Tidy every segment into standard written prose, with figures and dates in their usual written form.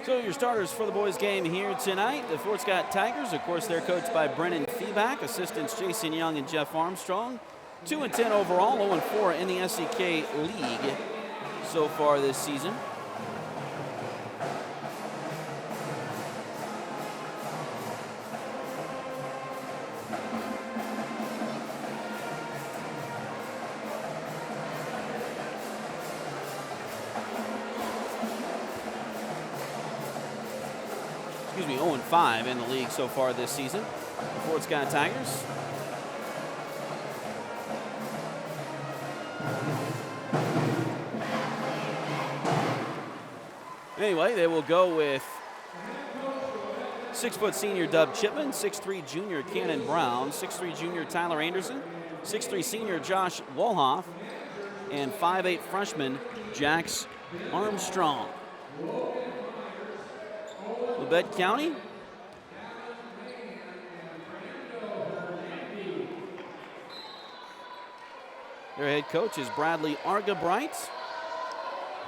So your starters for the boys game here tonight, the Fort Scott Tigers. Of course, they're coached by Brennan Feeback, assistants Jason Young and Jeff Armstrong. 2-10 overall, 0-4 in the SEK League so far this season. Excuse me, 0-5 in the league so far this season. The Fort Scott Tigers. Anyway, they will go with 6-foot senior Dub Chipman, 6'3 junior Cannon Brown, 6'3 junior Tyler Anderson, 6'3 senior Josh Wolhoff, and 5'8 freshman Jax Armstrong. Labette County. Their head coach is Bradley Argabright.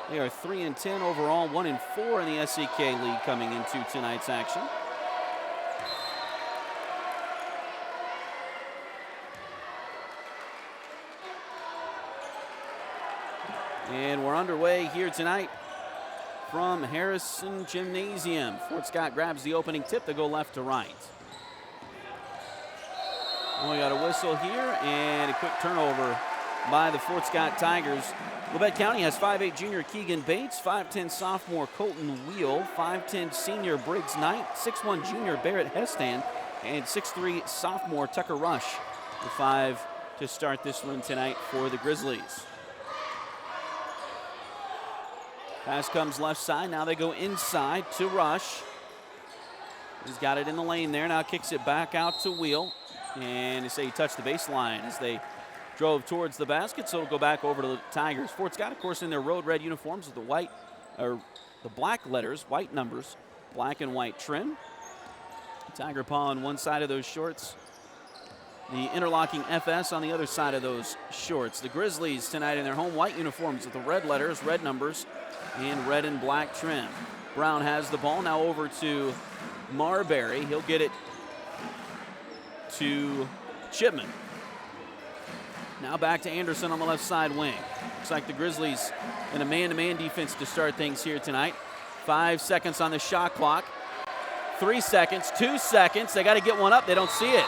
They are 3-10 overall, 1-4 in the SEK League coming into tonight's action. And we're underway here tonight from Harrison Gymnasium. Fort Scott grabs the opening tip to go left to right. We got a whistle here and a quick turnover by the Fort Scott Tigers. Labette County has 5'8 junior Keegan Bates, 5'10 sophomore Colton Wheel, 5'10 senior Briggs Knight, 6'1 junior Barrett Hestan, and 6'3 sophomore Tucker Rush. The 5 to start this one tonight for the Grizzlies. Pass comes left side. Now they go inside to Rush. He's got it in the lane there. Now kicks it back out to Wheel. And they say he touched the baseline as they drove towards the basket, so it'll go back over to the Tigers. Fort Scott, of course, in their road red uniforms with the white, or the black letters, white numbers, black and white trim. Tiger paw on one side of those shorts. The interlocking FS on the other side of those shorts. The Grizzlies tonight in their home white uniforms with the red letters, red numbers, and red and black trim. Brown has the ball now over to Marbury. He'll get it to Chipman. Now back to Anderson on the left side wing. Looks like the Grizzlies in a man-to-man defense to start things here tonight. 5 seconds on the shot clock. 3 seconds, 2 seconds. They got to get one up. They don't see it.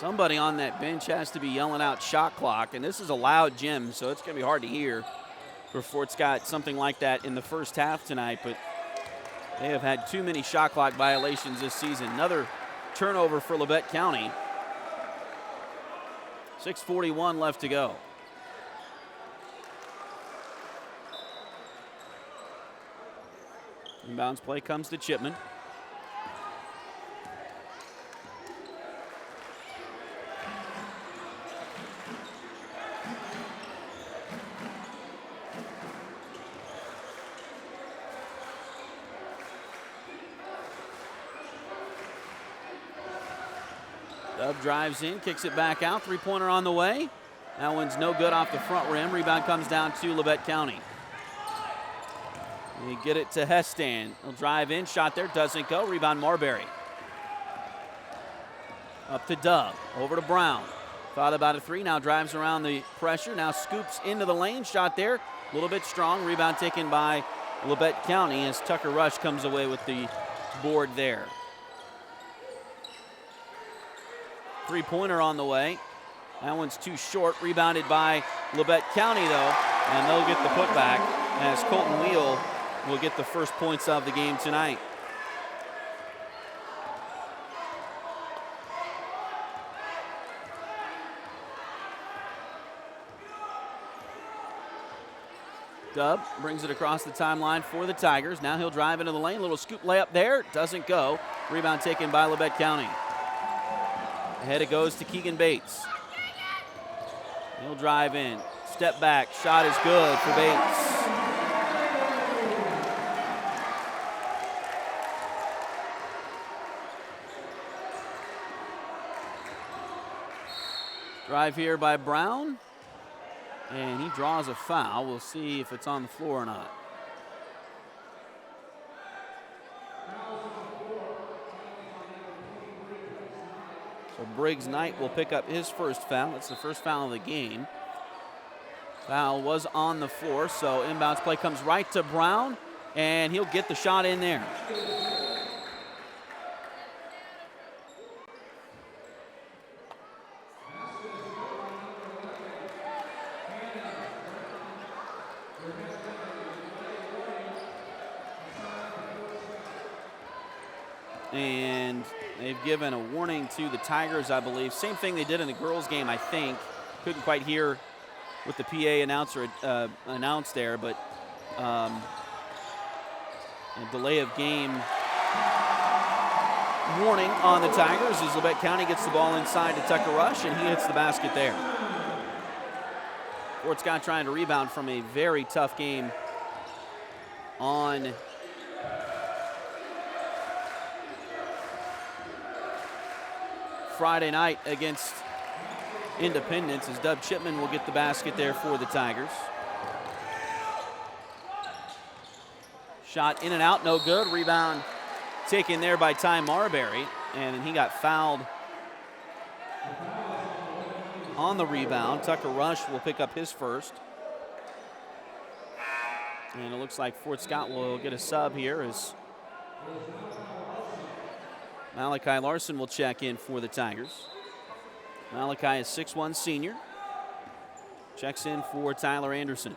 Somebody on that bench has to be yelling out shot clock, and this is a loud gym, so it's going to be hard to hear for Fort Scott, something like that in the first half tonight, but they have had too many shot clock violations this season. Another turnover for Labette County. 6:41 left to go. Inbounds play comes to Chipman. Dub drives in, kicks it back out. Three-pointer on the way. That one's no good off the front rim. Rebound comes down to Labette County. They get it to Hestan. He'll drive in, shot there, doesn't go. Rebound Marbury. Up to Dub, over to Brown. Thought about a three, now drives around the pressure. Now scoops into the lane, shot there. A little bit strong. Rebound taken by Labette County as Tucker Rush comes away with the board there. Three-pointer on the way. That one's too short. Rebounded by Labette County, though, and they'll get the putback as Colton Wheel will get the first points of the game tonight. Dub brings it across the timeline for the Tigers. Now he'll drive into the lane. Little scoop layup there. Doesn't go. Rebound taken by Labette County. Ahead it goes to Keegan Bates. He'll drive in. Step back. Shot is good for Bates. Drive here by Brown. And he draws a foul. We'll see if it's on the floor or not. So Briggs Knight will pick up his first foul. That's the first foul of the game. Foul was on the floor, so inbounds play comes right to Brown, and he'll get the shot in there. And they've given a warning to the Tigers, I believe. Same thing they did in the girls' game, I think. Couldn't quite hear what the PA announcer announced there, but a delay of game warning on the Tigers as Labette County gets the ball inside to Tucker Rush, and he hits the basket there. Fort Scott trying to rebound from a very tough game on Friday night against Independence, as Dub Chipman will get the basket there for the Tigers. Shot in and out, no good. Rebound taken there by Ty Marbury, and he got fouled on the rebound. Tucker Rush will pick up his first. And it looks like Fort Scott will get a sub here as Malachi Larson will check in for the Tigers. Malachi is 6'1" senior. Checks in for Tyler Anderson.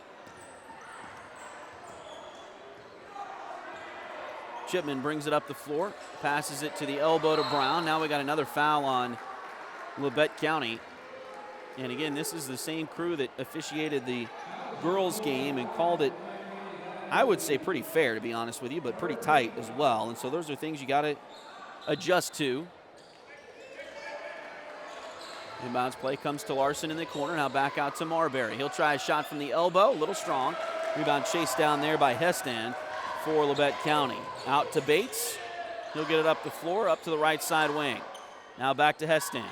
Chipman brings it up the floor, passes it to the elbow to Brown. Now we got another foul on Labette County. And again, this is the same crew that officiated the girls' game and called it, I would say, pretty fair, to be honest with you, but pretty tight as well. And so those are things you got to adjust to. Inbounds play comes to Larson in the corner. Now back out to Marbury. He'll try a shot from the elbow, a little strong. Rebound chased down there by Hestan for Labette County. Out to Bates. He'll get it up the floor, up to the right side wing. Now back to Hestan.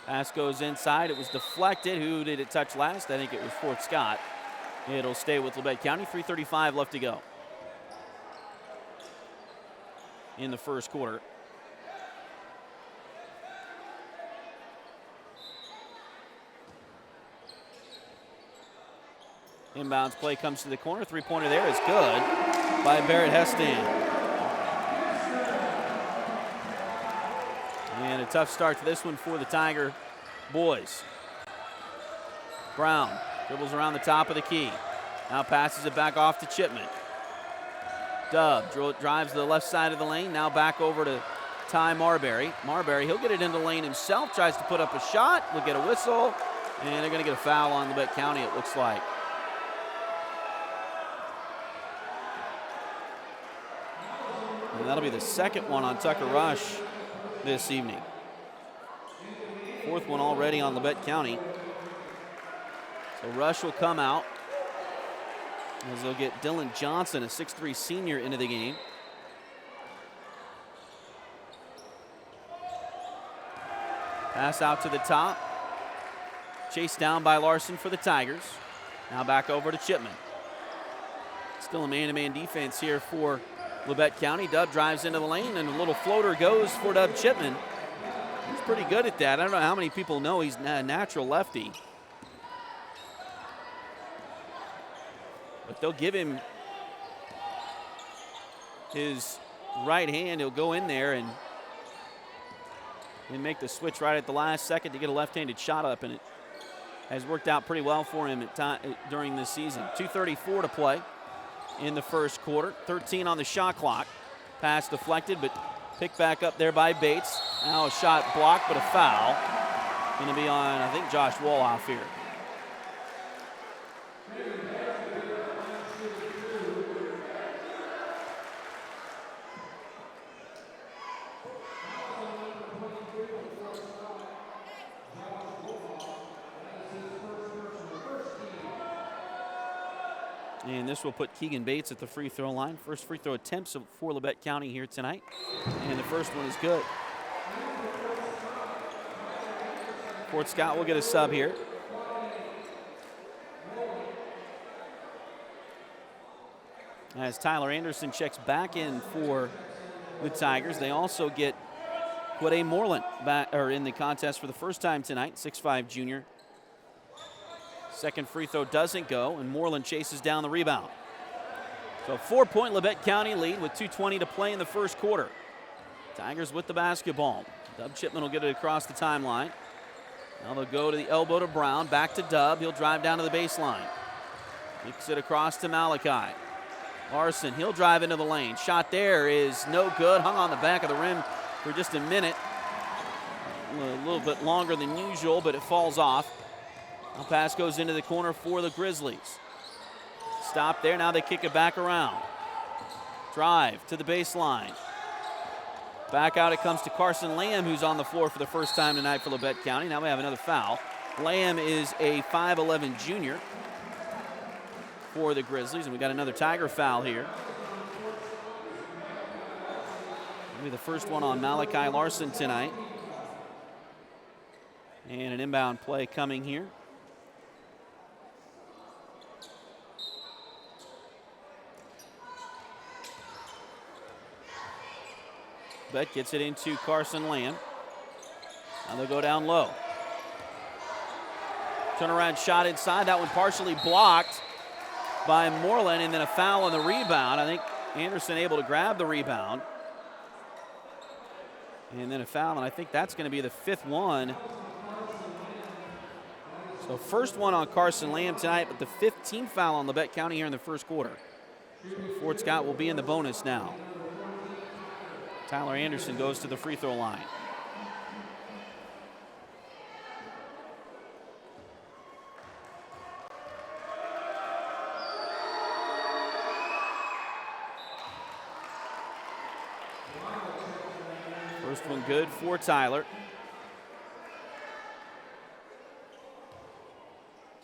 Pass goes inside. It was deflected. Who did it touch last? I think it was Fort Scott. It'll stay with Labette County. 3:35 left to go in the first quarter. Inbounds play comes to the corner. Three-pointer there is good by Barrett Hestan. And a tough start to this one for the Tiger boys. Brown dribbles around the top of the key. Now passes it back off to Chipman. Dub drives to the left side of the lane. Now back over to Ty Marbury. Marbury, he'll get it into the lane himself. Tries to put up a shot. We'll get a whistle. And they're going to get a foul on Labette County, it looks like. And that'll be the second one on Tucker Rush this evening. Fourth one already on Labette County. So Rush will come out as they'll get Dylan Johnson, a 6'3" senior, into the game. Pass out to the top. Chased down by Larson for the Tigers. Now back over to Chipman. Still a man-to-man defense here for Labette County. Dub drives into the lane, and a little floater goes for Dub Chipman. He's pretty good at that. I don't know how many people know he's a natural lefty. But they'll give him his right hand. He'll go in there and make the switch right at the last second to get a left-handed shot up, and it has worked out pretty well for him during this season. 2:34 to play in the first quarter. 13 on the shot clock. Pass deflected, but picked back up there by Bates. Now a shot blocked, but a foul. Going to be on, I think, Josh Woloff here. And this will put Keegan Bates at the free throw line. First free throw attempts for Labette County here tonight. And the first one is good. Fort Scott will get a sub here. As Tyler Anderson checks back in for the Tigers. They also get Quade Moreland back in the contest for the first time tonight, 6'5" junior. Second free throw doesn't go, and Moreland chases down the rebound. So 4-point Labette County lead with 2:20 to play in the first quarter. Tigers with the basketball. Dub Chipman will get it across the timeline. Now they'll go to the elbow to Brown, back to Dub. He'll drive down to the baseline. Kicks it across to Malachi. Larson, he'll drive into the lane. Shot there is no good. Hung on the back of the rim for just a minute. A little bit longer than usual, but it falls off. Now pass goes into the corner for the Grizzlies. Stop there, now they kick it back around. Drive to the baseline. Back out it comes to Carson Lamb, who's on the floor for the first time tonight for Labette County. Now we have another foul. Lamb is a 5'11" junior for the Grizzlies, and we got another Tiger foul here. Maybe the first one on Malachi Larson tonight. And an inbound play coming here. Bet gets it into Carson Lamb. Now they'll go down low. Turnaround shot inside. That one partially blocked by Moreland, and then a foul on the rebound. I think Anderson able to grab the rebound. And then a foul, and I think that's going to be the fifth one. So first one on Carson Lamb tonight, but the 15th foul on Labette County here in the first quarter. So Fort Scott will be in the bonus now. Tyler Anderson goes to the free throw line. First one good for Tyler.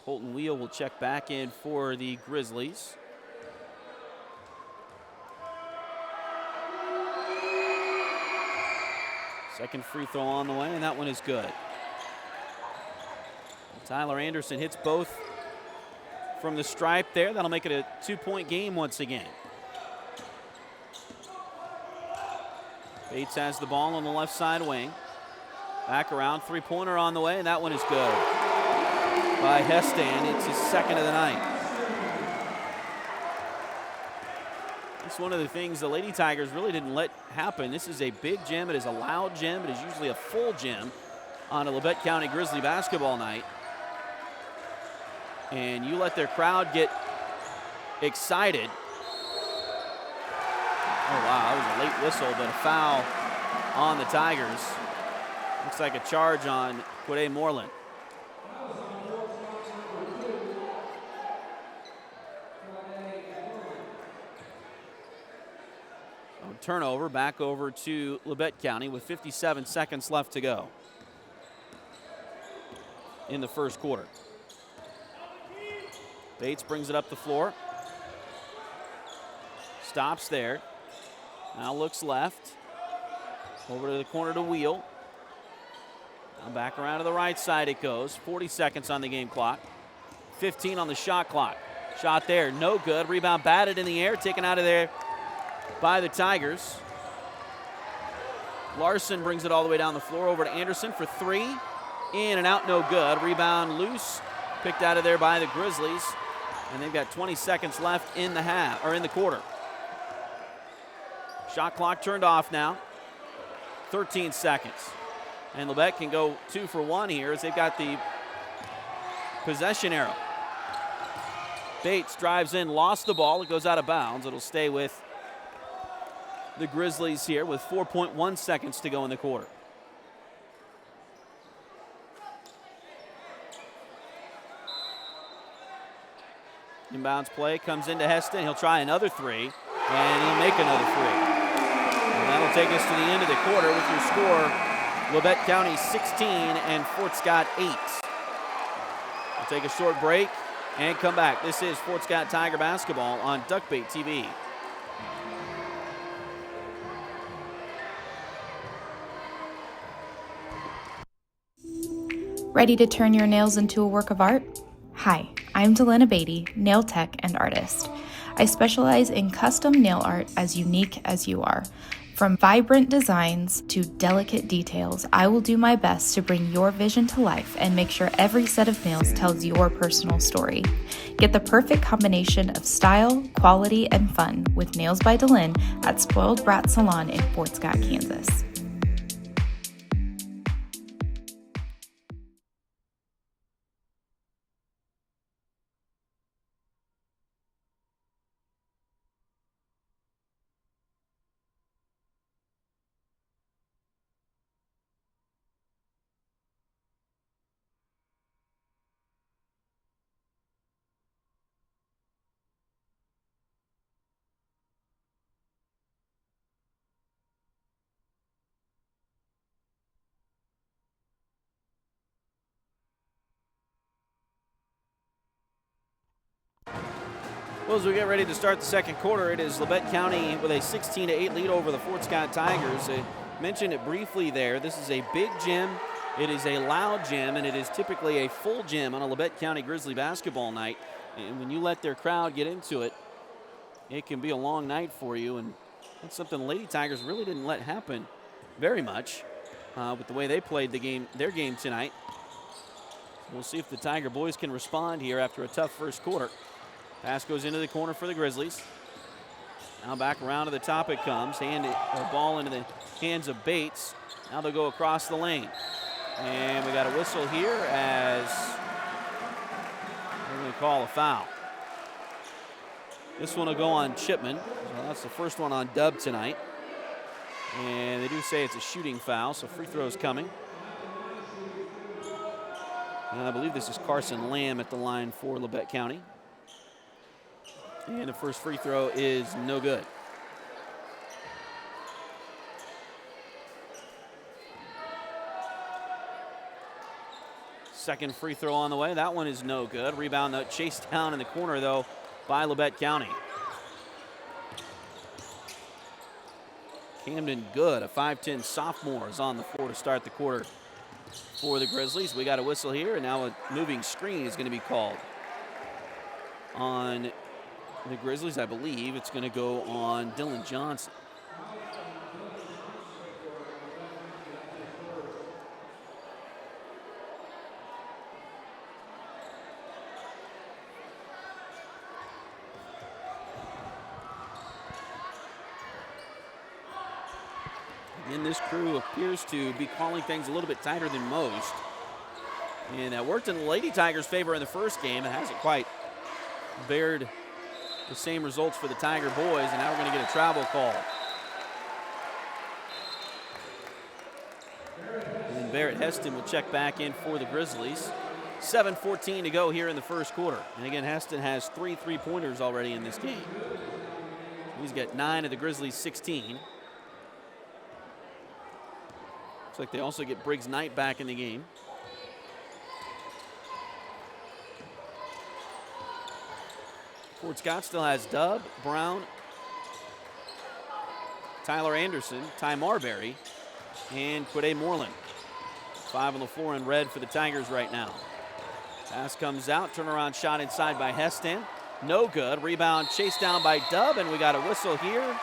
Colton Wheel will check back in for the Grizzlies. Second free throw on the way, and that one is good. Tyler Anderson hits both from the stripe there. That'll make it a 2-point game once again. Bates has the ball on the left side wing. Back around, three-pointer on the way, and that one is good by Hestan. It's his second of the night. It's one of the things the Lady Tigers really didn't let happen. This is a big gym. It is a loud gym. It is usually a full gym on a Labette County Grizzly basketball night. And you let their crowd get excited. Oh, wow, that was a late whistle, but a foul on the Tigers. Looks like a charge on Quade Moreland. Turnover back over to Labette County with 57 seconds left to go in the first quarter. Bates brings it up the floor. Stops there. Now looks left. Over to the corner to Wheel. Now back around to the right side it goes. 40 seconds on the game clock. 15 on the shot clock. Shot there, no good. Rebound batted in the air, taken out of there by the Tigers. Larson brings it all the way down the floor over to Anderson for three. In and out, no good. Rebound loose, picked out of there by the Grizzlies. And they've got 20 seconds left in the half, or in the quarter. Shot clock turned off now. 13 seconds. And Labette can go 2 for 1 here as they've got the possession arrow. Bates drives in, lost the ball. It goes out of bounds. It'll stay with the Grizzlies here with 4.1 seconds to go in the quarter. Inbounds play comes into Heston. He'll try another three, and he'll make another three. And that'll take us to the end of the quarter with your score, Labette County 16 and Fort Scott 8. We'll take a short break. and come back. This is Fort Scott Tiger basketball on Duckbait TV. Ready to turn your nails into a work of art? Hi, I'm Delana Beatty, nail tech and artist. I specialize in custom nail art as unique as you are. From vibrant designs to delicate details, I will do my best to bring your vision to life and make sure every set of nails tells your personal story. Get the perfect combination of style, quality, and fun with Nails by Delin at Spoiled Brat Salon in Fort Scott, Kansas. Well, as we get ready to start the second quarter, it is Labette County with a 16-8 lead over the Fort Scott Tigers. I mentioned it briefly there. This is a big gym. It is a loud gym, and it is typically a full gym on a Labette County Grizzly basketball night. And when you let their crowd get into it, it can be a long night for you. And that's something the Lady Tigers really didn't let happen very much with the way they played their game tonight. We'll see if the Tiger boys can respond here after a tough first quarter. Pass goes into the corner for the Grizzlies. Now back around to the top it comes. Ball into the hands of Bates. Now they'll go across the lane. And we got a whistle here as we're going to call a foul. This one will go on Chipman. So that's the first one on Dub tonight. And they do say it's a shooting foul, so free throw's coming. And I believe this is Carson Lamb at the line for Labette County. And the first free throw is no good. Second free throw on the way. That one is no good. Rebound chased down in the corner, though, by Labette County. Camden Good, a 5'10 sophomore, is on the floor to start the quarter for the Grizzlies. We got a whistle here, and now a moving screen is going to be called on the Grizzlies. I believe it's going to go on Dylan Johnson. Again, this crew appears to be calling things a little bit tighter than most. And that worked in the Lady Tigers' favor in the first game. It hasn't quite bared the same results for the Tiger boys, and now we're going to get a travel call. And Barrett Heston will check back in for the Grizzlies. 7:14 to go here in the first quarter. And again, Heston has 3 3-pointers already in this game. He's got 9 of the Grizzlies' 16. Looks like they also get Briggs Knight back in the game. Fort Scott still has Dub, Brown, Tyler Anderson, Ty Marbury, and Quade Moreland. 5 on the floor in red for the Tigers right now. Pass comes out, turnaround shot inside by Heston. No good. Rebound chased down by Dub, and we got a whistle here.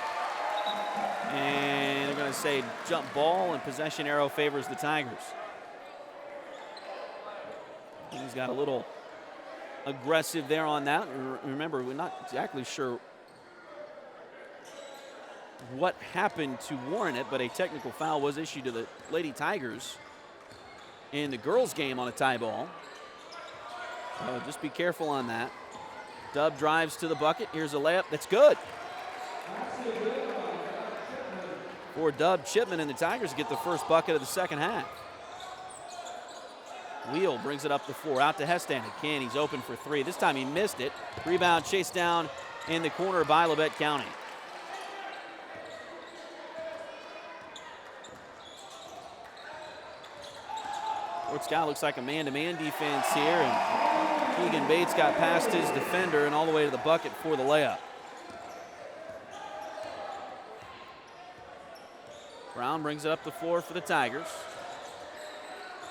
And they're going to say jump ball, and possession arrow favors the Tigers. He's got a little aggressive there on that. Remember, we're not exactly sure what happened to warrant it, but a technical foul was issued to the Lady Tigers in the girls' game on a tie ball. So just be careful on that. Dub drives to the bucket. Here's a layup. That's good. For Dub, Chipman and the Tigers get the first bucket of the second half. Wheel brings it up the floor, out to Heston. Again, he's open for 3. This time he missed it. Rebound chased down in the corner by Labette County. Fort Scott looks like a man-to-man defense here. And Keegan Bates got past his defender and all the way to the bucket for the layup. Brown brings it up the floor for the Tigers.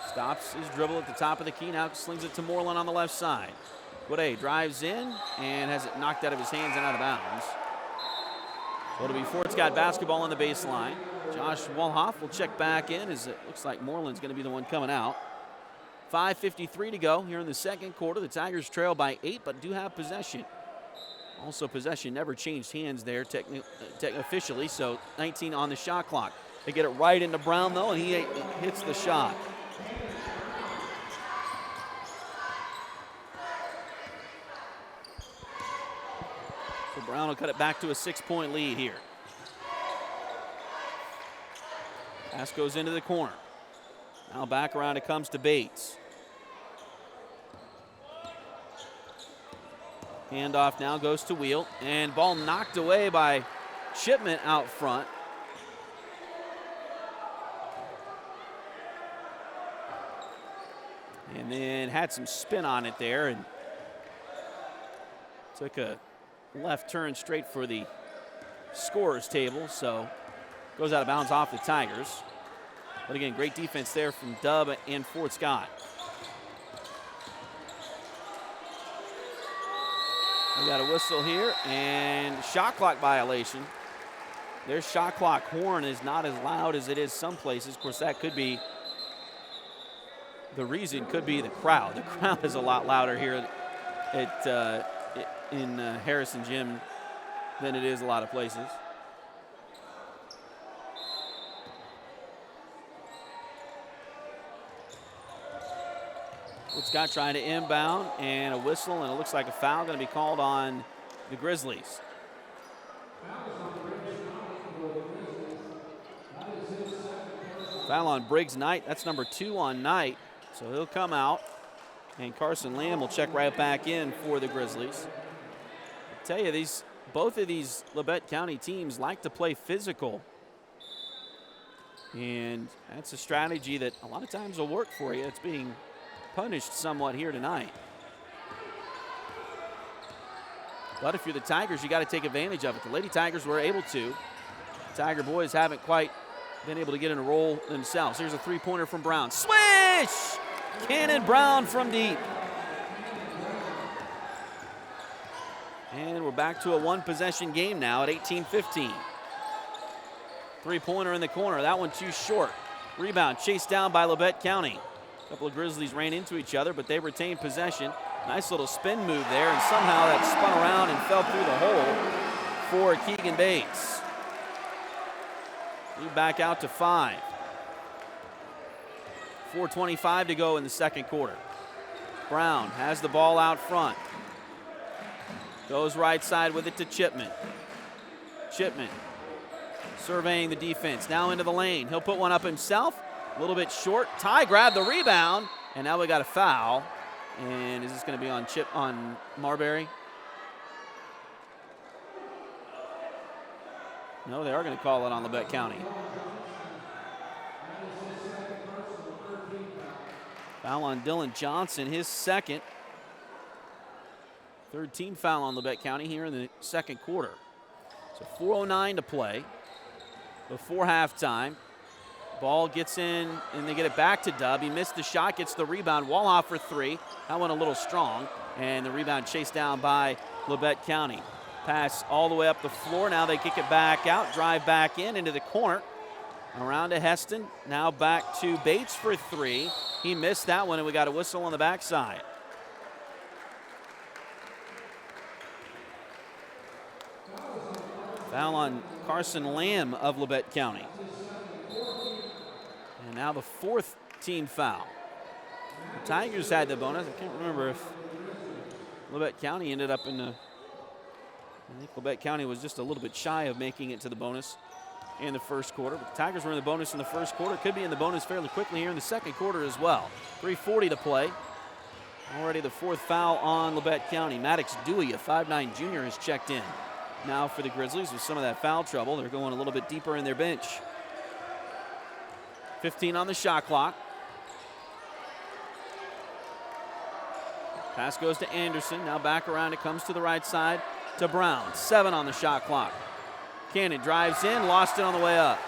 Stops his dribble at the top of the key. Now slings it to Moreland on the left side. Guade drives in and has it knocked out of his hands and out of bounds. So it'll be Fort Scott basketball on the baseline. Josh Walhoff will check back in as it looks like Moreland's going to be the one coming out. 5:53 to go here in the second quarter. The Tigers trail by 8, but do have possession. Also, possession never changed hands there officially, so 19 on the shot clock. They get it right into Brown, though, and he hits the shot. So Brown will cut it back to a 6-point lead here. Pass goes into the corner. Now back around it comes to Bates. Handoff now goes to Wheel, and ball knocked away by Shipman out front. And then had some spin on it there and took a left turn straight for the scorer's table, so goes out of bounds off the Tigers. But again, great defense there from Dub and Fort Scott. We got a whistle here and shot clock violation. Their shot clock horn is not as loud as it is some places. Of course, that could be the reason, could be the crowd. The crowd is a lot louder here in Harrison Gym than it is a lot of places. Scott trying to inbound and a whistle, and it looks like a foul going to be called on the Grizzlies. Foul on Briggs Knight. That's number 2 on Knight. So he'll come out, and Carson Lamb will check right back in for the Grizzlies. I tell you, both of these Labette County teams like to play physical. And that's a strategy that a lot of times will work for you. It's being punished somewhat here tonight. But if you're the Tigers, you got to take advantage of it. The Lady Tigers were able to. The Tiger boys haven't quite been able to get in a roll themselves. Here's a three-pointer from Brown. Swish! Cannon Brown from deep. And we're back to a one-possession game now at 18-15. Three-pointer in the corner. That one too short. Rebound chased down by Labette County. A couple of Grizzlies ran into each other, but they retained possession. Nice little spin move there, and somehow that spun around and fell through the hole for Keegan Bates. Lead back out to 5. 4:25 to go in the second quarter. Brown has the ball out front. Goes right side with it to Chipman. Chipman surveying the defense. Now into the lane. He'll put one up himself. A little bit short. Ty grabbed the rebound, and now we got a foul. And is this going to be on Marbury? No, they are going to call it on Labette County. Foul on Dylan Johnson, his second. Third team foul on Labette County here in the second quarter. So 4:09 to play before halftime. Ball gets in, and they get it back to Dub. He missed the shot, gets the rebound. Walhoff for 3. That one a little strong, and the rebound chased down by Labette County. Pass all the way up the floor. Now they kick it back out, drive back in into the corner. Around to Heston. Now back to Bates for 3. He missed that one, and we got a whistle on the backside. Foul on Carson Lamb of Labette County. And now the fourth team foul. The Tigers had the bonus. I can't remember if Labette County ended up in the... I think Labette County was just a little bit shy of making it to the bonus in the first quarter. But the Tigers were in the bonus in the first quarter. Could be in the bonus fairly quickly here in the second quarter as well. 3:40 to play. Already the fourth foul on Labette County. Maddox Dewey, a 5'9" junior, has checked in. Now for the Grizzlies with some of that foul trouble. They're going a little bit deeper in their bench. 15 on the shot clock. Pass goes to Anderson. Now back around. It comes to the right side to Brown. 7 on the shot clock. Cannon drives in, lost it on the way up.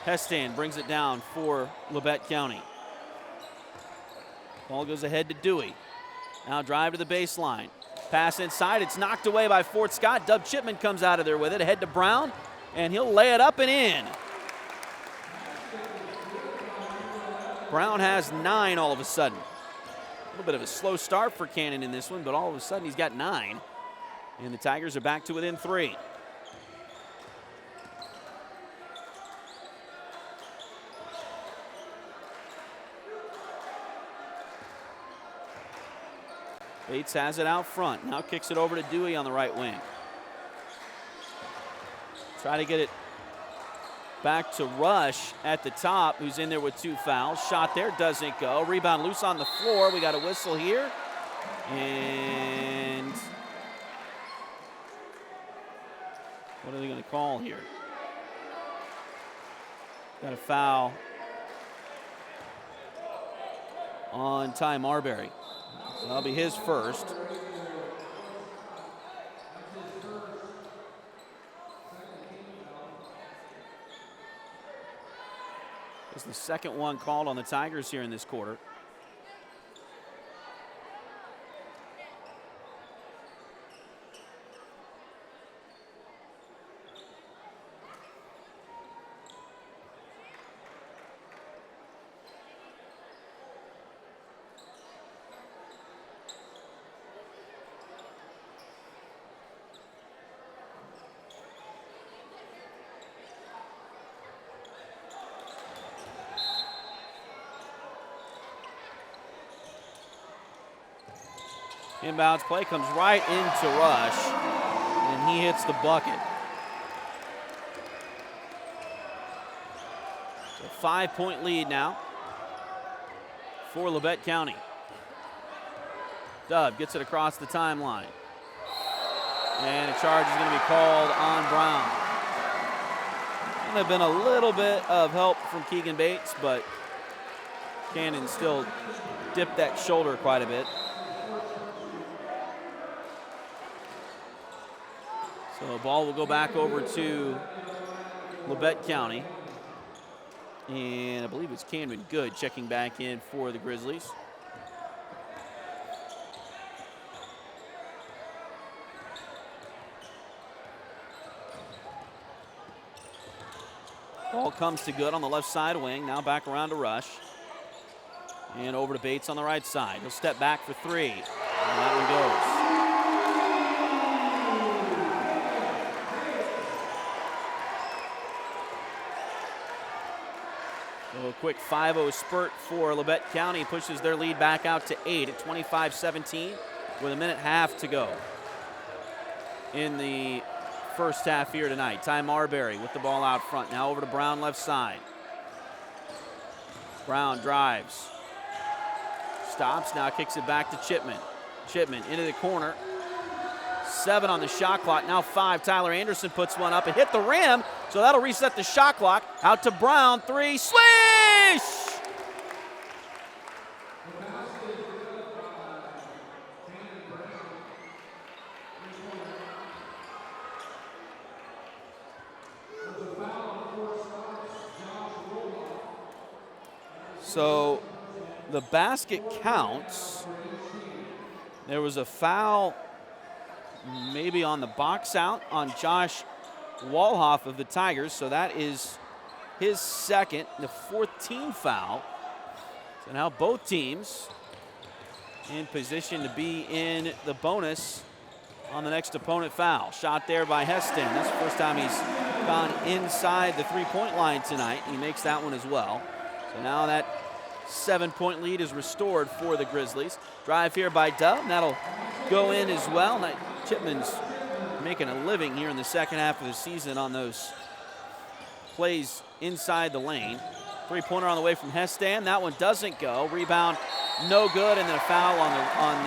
Hestan brings it down for Labette County. Ball goes ahead to Dewey. Now drive to the baseline. Pass inside. It's knocked away by Fort Scott. Dub Chipman comes out of there with it. Ahead to Brown, and he'll lay it up and in. Brown has 9 all of a sudden. A little bit of a slow start for Cannon in this one, but all of a sudden he's got 9. And the Tigers are back to within 3. Bates has it out front. Now kicks it over to Dewey on the right wing. Try to get it back to Rush at the top, who's in there with 2 fouls. Shot there, doesn't go. Rebound loose on the floor. We got a whistle here. And what are they going to call here? Got a foul on Ty Marbury. So that'll be his first. It's the second one called on the Tigers here in this quarter. Inbounds play comes right into Rush, and he hits the bucket. So 5-point lead now for Labette County. Dub gets it across the timeline. And a charge is going to be called on Brown. There have been a little bit of help from Keegan Bates, but Cannon still dipped that shoulder quite a bit. So the ball will go back over to Labette County. And I believe it's Cameron Good checking back in for the Grizzlies. Ball comes to Good on the left side wing. Now back around to Rush. And over to Bates on the right side. He'll step back for 3. And that one goes. So a quick 5-0 spurt for Labette County pushes their lead back out to 8 at 25-17 with a minute half to go in the first half here tonight. Ty Marbury with the ball out front. Now over to Brown left side. Brown drives. Stops, now kicks it back to Chipman. Chipman into the corner. 7 on the shot clock, now 5. Tyler Anderson puts one up and hit the rim, so that'll reset the shot clock. Out to Brown, 3, swish! So the basket counts. There was a foul maybe on the box out on Josh Walhoff of the Tigers, so that is his second, the 14th foul. So now both teams in position to be in the bonus on the next opponent foul. Shot there by Heston. That's the first time he's gone inside the 3-point line tonight. He makes that one as well. So now that 7-point lead is restored for the Grizzlies. Drive here by Dub, and that'll go in as well. Now, Chipman's making a living here in the second half of the season on those plays inside the lane. 3-pointer on the way from Hestan. That one doesn't go. Rebound, no good, and then a foul on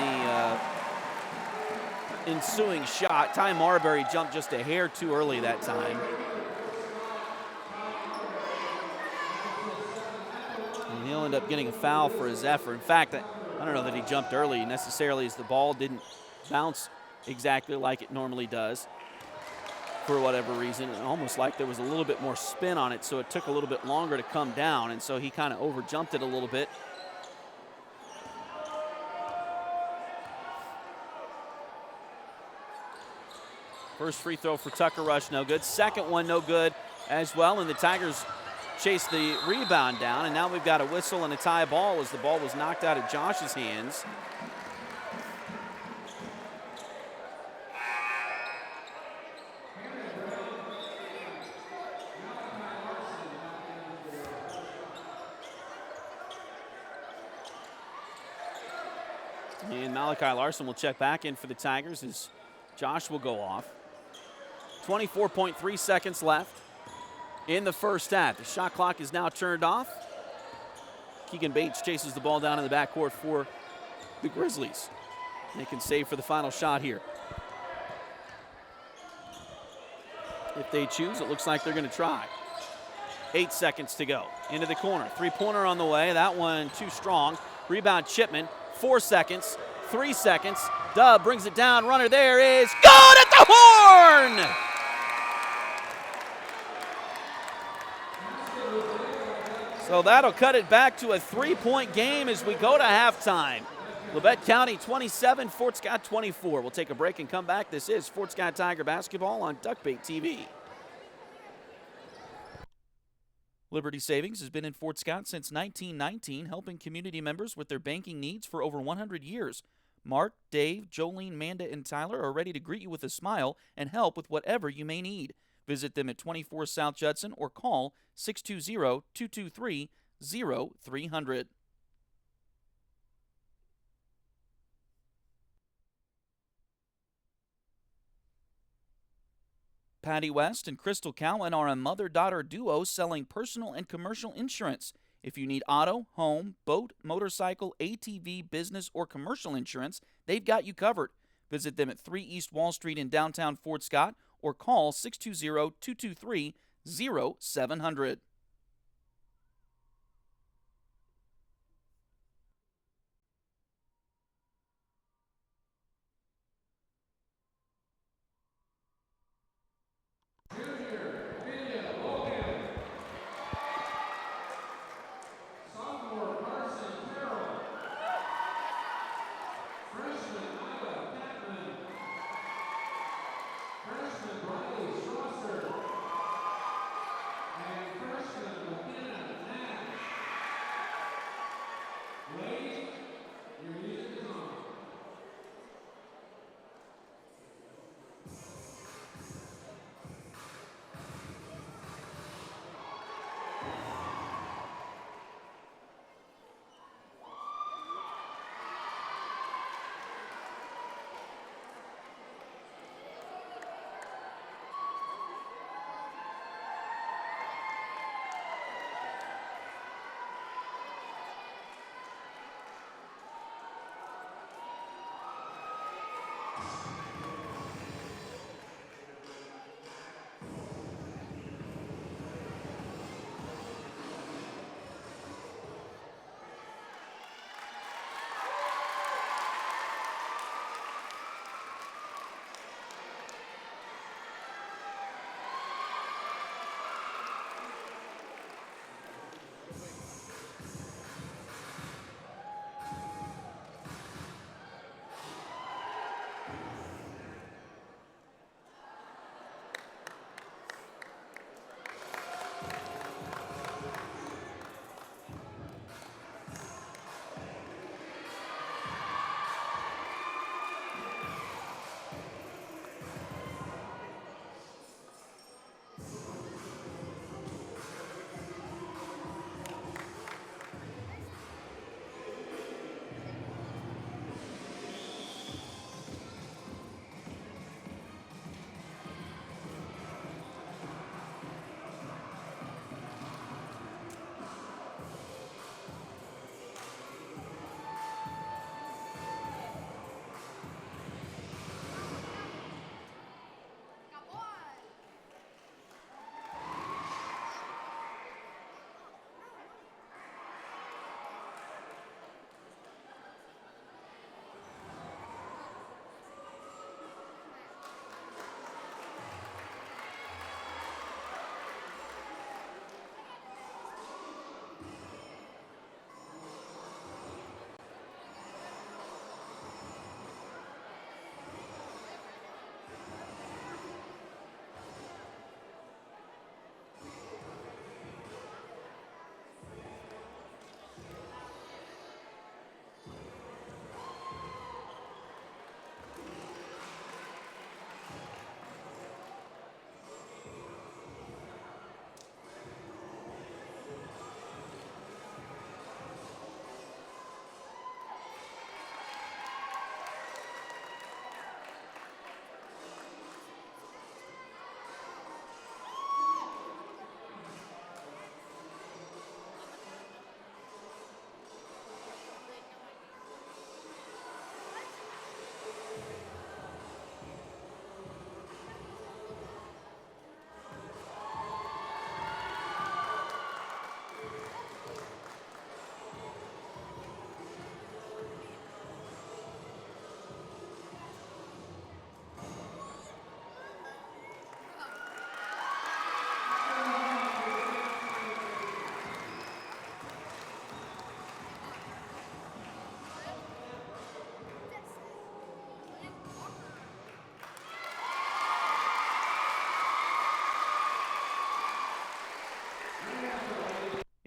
the ensuing shot. Ty Marbury jumped just a hair too early that time. And he'll end up getting a foul for his effort. In fact, I don't know that he jumped early necessarily, as the ball didn't bounce exactly like it normally does for whatever reason. Almost like there was a little bit more spin on it, so it took a little bit longer to come down, and so he kind of overjumped it a little bit. First free throw for Tucker Rush, no good. Second one, no good as well, and the Tigers chase the rebound down, and now we've got a whistle and a tie ball as the ball was knocked out of Josh's hands. And Malachi Larson will check back in for the Tigers as Josh will go off. 24.3 seconds left in the first half. The shot clock is now turned off. Keegan Bates chases the ball down in the backcourt for the Grizzlies. They can save for the final shot here. If they choose, it looks like they're going to try. 8 seconds to go. Into the corner. Three-pointer on the way. That one too strong. Rebound Chipman. 4 seconds. 3 seconds. Dub brings it down. Runner there is good at the horn! So that'll cut it back to a 3-point game as we go to halftime. Labette County 27, Fort Scott 24. We'll take a break and come back. This is Fort Scott Tiger basketball on Duckbait TV. Liberty Savings has been in Fort Scott since 1919, helping community members with their banking needs for over 100 years. Mark, Dave, Jolene, Manda, and Tyler are ready to greet you with a smile and help with whatever you may need. Visit them at 24 South Judson or call 620-223-0300. Patty West and Crystal Cowan are a mother-daughter duo selling personal and commercial insurance. If you need auto, home, boat, motorcycle, ATV, business, or commercial insurance, they've got you covered. Visit them at 3 East Wall Street in downtown Fort Scott or call 620-223-0700.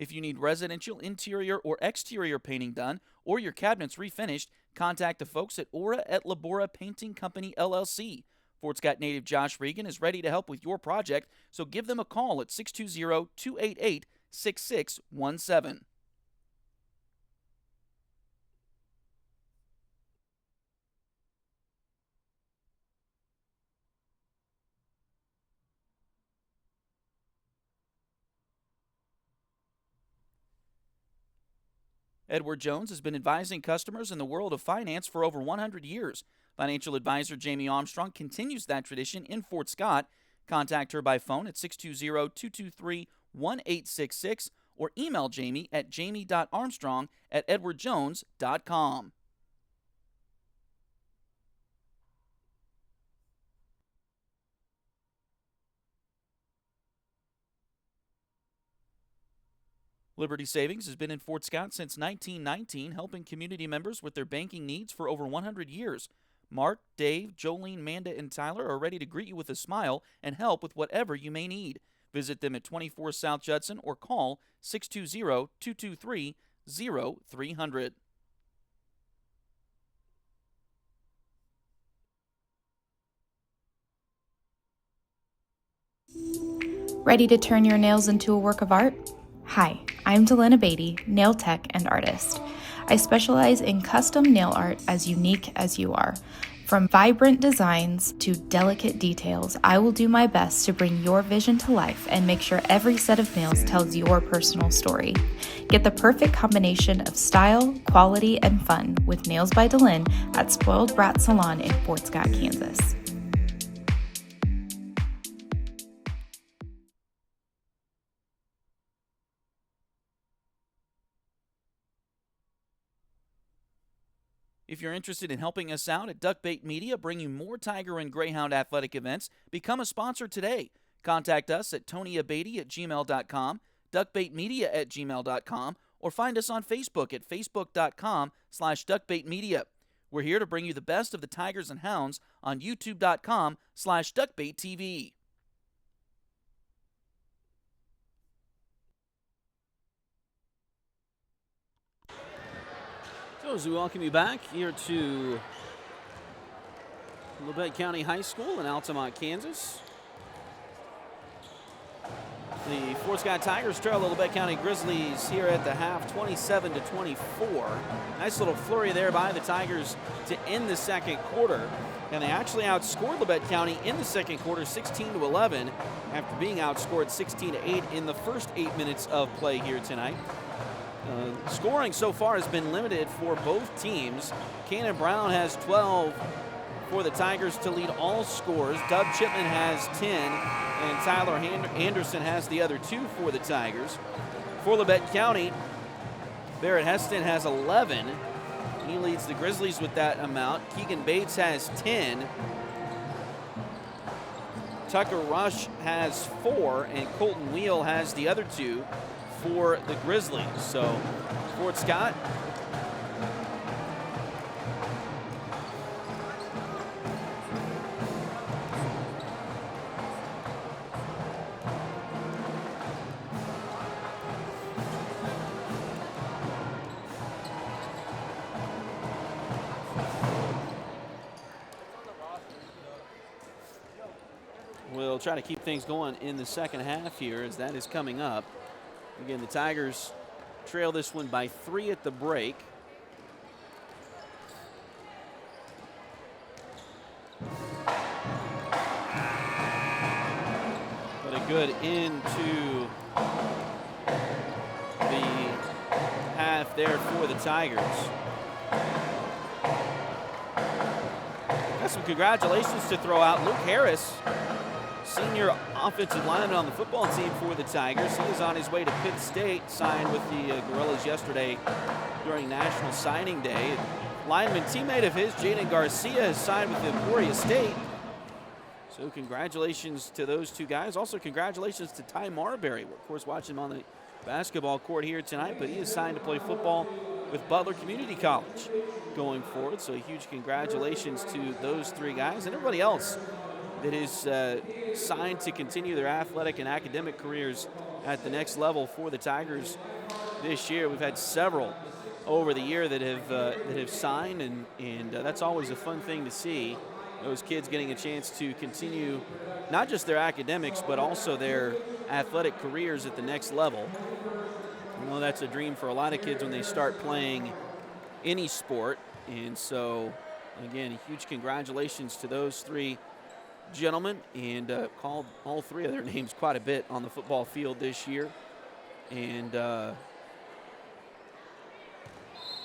If you need residential interior or exterior painting done or your cabinets refinished, contact the folks at Aura et Labora Painting Company, LLC. Fort Scott native Josh Regan is ready to help with your project, so give them a call at 620-288-6617. Edward Jones has been advising customers in the world of finance for over 100 years. Financial advisor Jamie Armstrong continues that tradition in Fort Scott. Contact her by phone at 620-223-1866 or email Jamie at jamie.armstrong@edwardjones.com. Liberty Savings has been in Fort Scott since 1919, helping community members with their banking needs for over 100 years. Mark, Dave, Jolene, Manda, and Tyler are ready to greet you with a smile and help with whatever you may need. Visit them at 24 South Judson or call 620-223-0300. Ready to turn your nails into a work of art? Hi, I'm Delana Beatty, nail tech and artist. I specialize in custom nail art as unique as you are. From vibrant designs to delicate details, I will do my best to bring your vision to life and make sure every set of nails tells your personal story. Get the perfect combination of style, quality, and fun with Nails by Delin at Spoiled Brat Salon in Fort Scott, Kansas. If you're interested in helping us out at Duckbait Media, bringing more Tiger and Greyhound athletic events, become a sponsor today. Contact us at tonyabady@gmail.com, duckbaitmedia@gmail.com, or find us on Facebook at facebook.com/duckbaitmedia. We're here to bring you the best of the Tigers and Hounds on youtube.com/duckbaittv. So as we welcome you back here to Labette County High School in Altamont, Kansas. The Fort Scott Tigers trail the Labette County Grizzlies here at the half, 27-24. Nice little flurry there by the Tigers to end the second quarter. And they actually outscored Labette County in the second quarter 16-11 after being outscored 16-8 in the first 8 minutes of play here tonight. Scoring so far has been limited for both teams. Cannon Brown has 12 for the Tigers to lead all scores. Dub Chipman has 10, and Tyler Anderson has the other 2 for the Tigers. For Labette County, Barrett Heston has 11. He leads the Grizzlies with that amount. Keegan Bates has 10. Tucker Rush has 4, and Colton Wheel has the other 2 for the Grizzlies. So Fort Scott will try to keep things going in the second half here as that is coming up. Again, the Tigers trail this one by 3 at the break. But a good into the half there for the Tigers. Got some congratulations to throw out. Luke Harris, senior offensive lineman on the football team for the Tigers. He is on his way to Pitt State, signed with the Gorillas yesterday during National Signing Day. Lineman teammate of his, Jaden Garcia, has signed with Emporia State. So congratulations to those two guys. Also congratulations to Ty Marbury. We're, of course, watching him on the basketball court here tonight, but he is signed to play football with Butler Community College going forward. So huge congratulations to those 3 guys and everybody else that is signed to continue their athletic and academic careers at the next level for the Tigers this year. We've had several over the year that have signed, and that's always a fun thing to see. Those kids getting a chance to continue not just their academics, but also their athletic careers at the next level. I know that's a dream for a lot of kids when they start playing any sport. And so, again, a huge congratulations to those three gentlemen, and called all three of their names quite a bit on the football field this year. And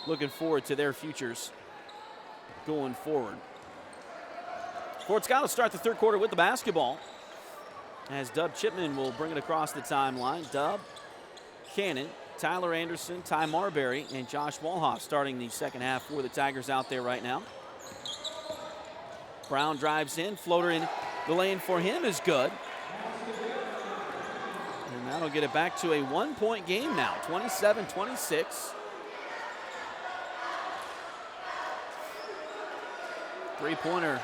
looking forward to their futures going forward. Fort Scott will start the third quarter with the basketball as Dub Chipman will bring it across the timeline. Dub, Cannon, Tyler Anderson, Ty Marbury, and Josh Walhoff starting the second half for the Tigers out there right now. Brown drives in, floater in the lane for him is good. And that'll get it back to a 1-point game now, 27-26. Three-pointer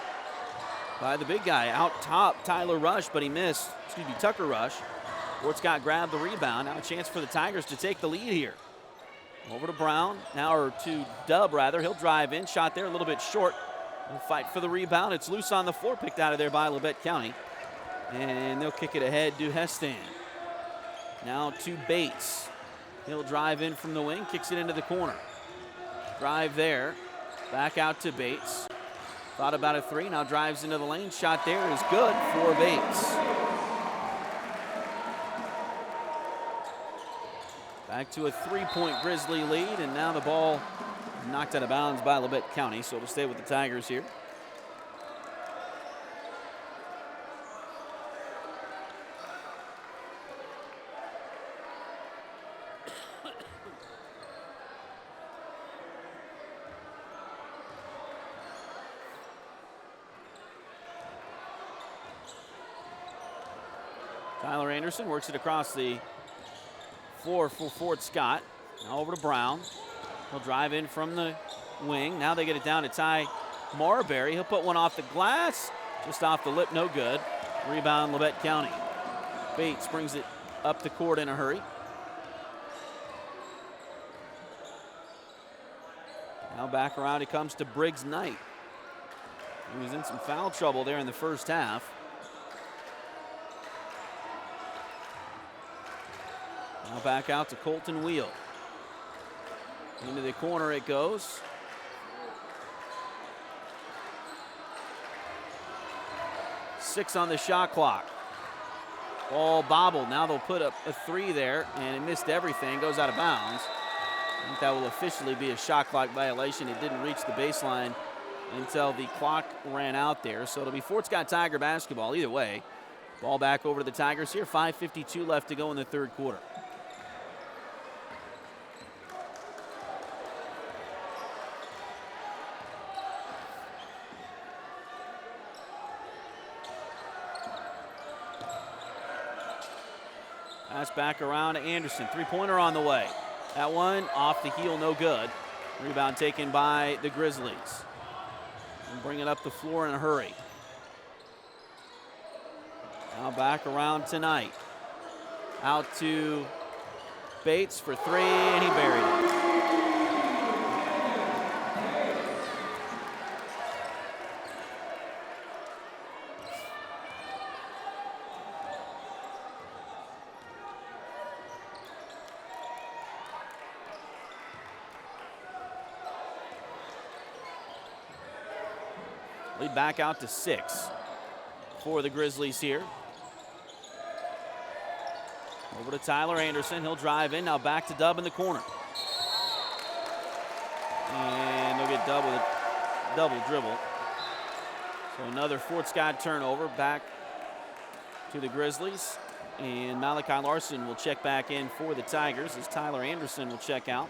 by the big guy out top, Tyler Rush, but he missed, Tucker Rush. Fort Scott grabbed the rebound. Now a chance for the Tigers to take the lead here. Over to Brown, now or to Dub rather. He'll drive in, shot there a little bit short. He'll fight for the rebound. It's loose on the floor, picked out of there by Labette County. And they'll kick it ahead to Hestan. Now to Bates. He'll drive in from the wing, kicks it into the corner. Drive there, back out to Bates. Thought about a three, now drives into the lane. Shot there is good for Bates. Back to a 3-point Grizzly lead, and now the ball knocked out of bounds by Labette County, so it'll stay with the Tigers here. Tyler Anderson works it across the floor for Fort Scott. Now over to Brown. He'll drive in from the wing. Now they get it down to Ty Marbury. He'll put one off the glass. Just off the lip, no good. Rebound, Labette County. Bates brings it up the court in a hurry. Now back around he comes to Briggs Knight. He was in some foul trouble there in the first half. Now back out to Colton Wheel. Into the corner it goes. Six on the shot clock. Ball bobbled. Now they'll put up a three there, and it missed everything. Goes out of bounds. I think that will officially be a shot clock violation. It didn't reach the baseline until the clock ran out there. So it'll be Fort Scott Tiger basketball either way. Ball back over to the Tigers here. 5:52 left to go in the third quarter. Pass back around to Anderson. Three-pointer on the way. That one off the heel, no good. Rebound taken by the Grizzlies. And bring it up the floor in a hurry. Now back around tonight. Out to Bates for three, and he buried it. Lead back out to 6 for the Grizzlies here. Over to Tyler Anderson. He'll drive in. Now back to Dub in the corner. And they'll get Dub with a double dribble. So another Fort Scott turnover back to the Grizzlies. And Malachi Larson will check back in for the Tigers as Tyler Anderson will check out.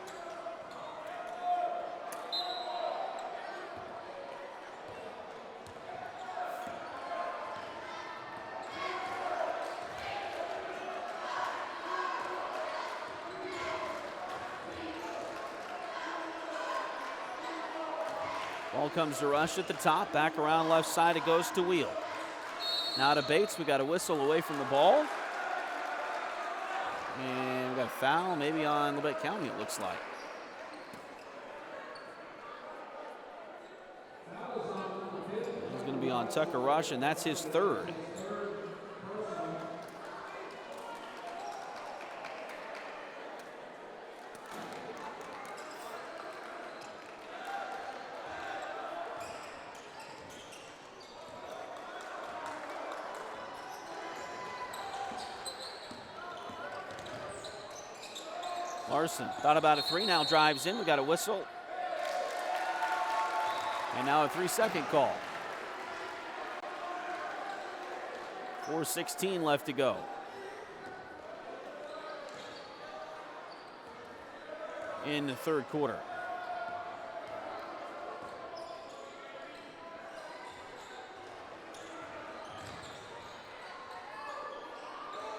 Ball comes to Rush at the top. Back around left side, it goes to Wheel. Now to Bates. We got a whistle away from the ball. And we got a foul maybe on Labette County, it looks like. He's going to be on Tucker Rush, and that's his third. Larson thought about a three, now drives in. We got a whistle. And now a 3-second call. 4:16 left to go. In the third quarter.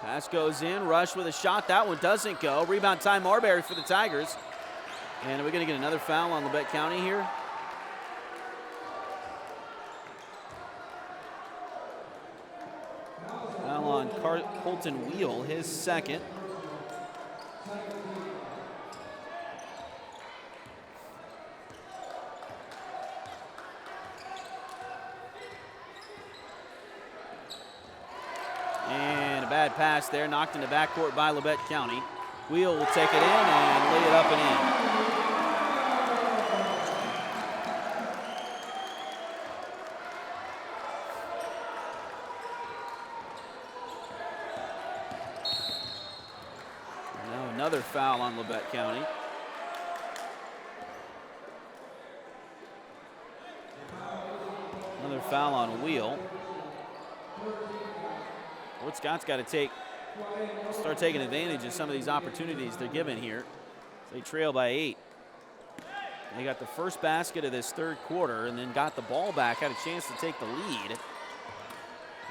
Pass goes in, Rush with a shot. That one doesn't go. Rebound Ty Marbury for the Tigers. And are we going to get another foul on Labette County here? Foul on Colton Wheel, his second. And a bad pass there, knocked into backcourt by Labette County. Wheel will take it in and lay it up and in. Now another foul on Labette County. Another foul on Wheel. Fort Scott's got to start taking advantage of some of these opportunities they're given here. They trail by 8. They got the first basket of this third quarter and then got the ball back, had a chance to take the lead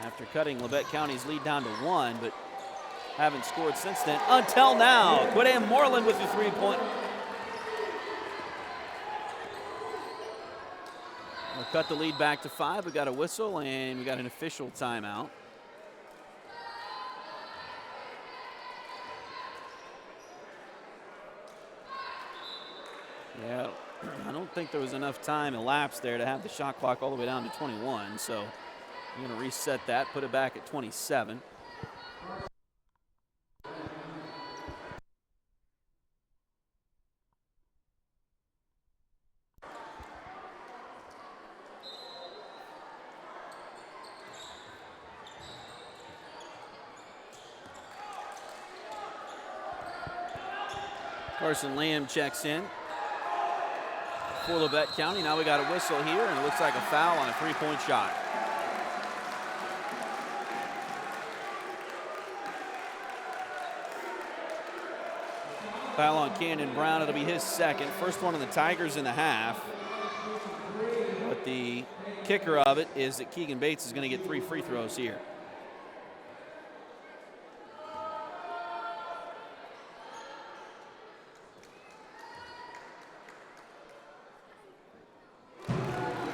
after cutting Labette County's lead down to 1, but haven't scored since then until now. Quidam Moreland with the three-point. We'll cut the lead back to 5. We got a whistle and we got an official timeout. Yeah, I don't think there was enough time elapsed there to have the shot clock all the way down to 21. So I'm going to reset that, put it back at 27. Carson Lamb checks in for Labette County. Now we got a whistle here, and it looks like a foul on a three-point shot. Foul on Cannon Brown. It'll be his second. First one on the Tigers in the half. But the kicker of it is that Keegan Bates is going to get 3 free throws here.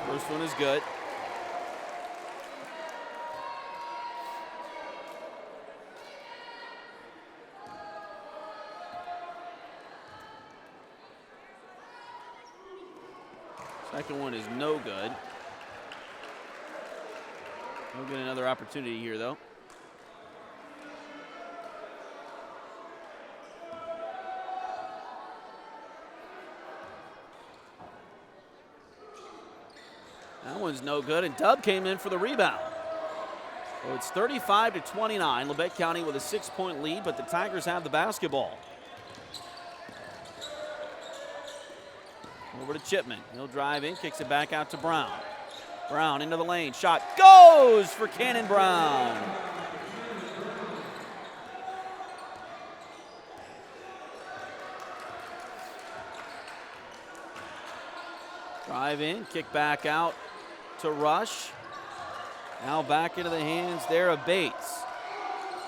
First one is good. Second one is no good. We'll get another opportunity here, though. That one's no good, and Dub came in for the rebound. So it's 35-29. Labette County with a 6-point lead, but the Tigers have the basketball. Over to Chipman. He'll drive in, kicks it back out to Brown. Brown into the lane. Shot goes for Cannon Brown. Drive in, kick back out to Rush. Now back into the hands there of Bates.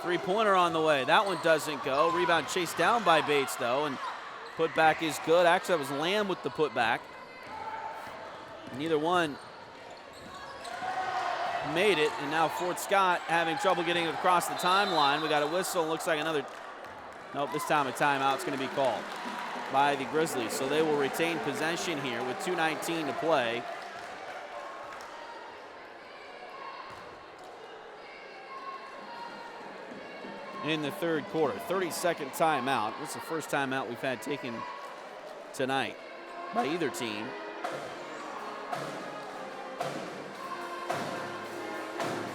Three-pointer on the way. That one doesn't go. Rebound chased down by Bates, though, and putback is good. Actually, that was Lamb with the putback. Neither one made it, and now Fort Scott having trouble getting across the timeline. We got a whistle. Looks like another Nope, this time a timeout's going to be called by the Grizzlies. So they will retain possession here with 2:19 to play. In the third quarter, 32nd timeout. This is the first timeout we've had taken tonight by either team.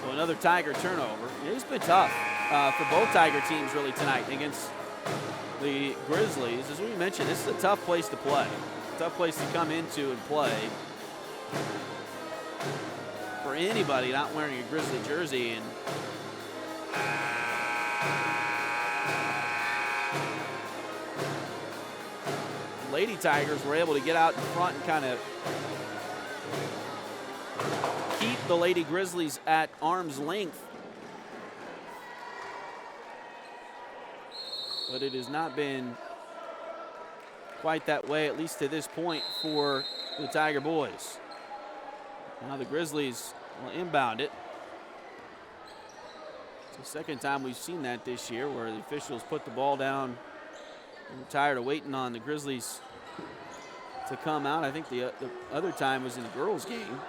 So another Tiger turnover. It's been tough for both Tiger teams really tonight against the Grizzlies. As we mentioned, this is a tough place to play. Tough place to come into and play for anybody not wearing a Grizzly jersey. And Lady Tigers were able to get out in front and kind of keep the Lady Grizzlies at arm's length. But it has not been quite that way, at least to this point, for the Tiger boys. Now the Grizzlies will inbound it. It's the second time we've seen that this year, where the officials put the ball down and were tired of waiting on the Grizzlies to come out. I think the other time was in the girls' game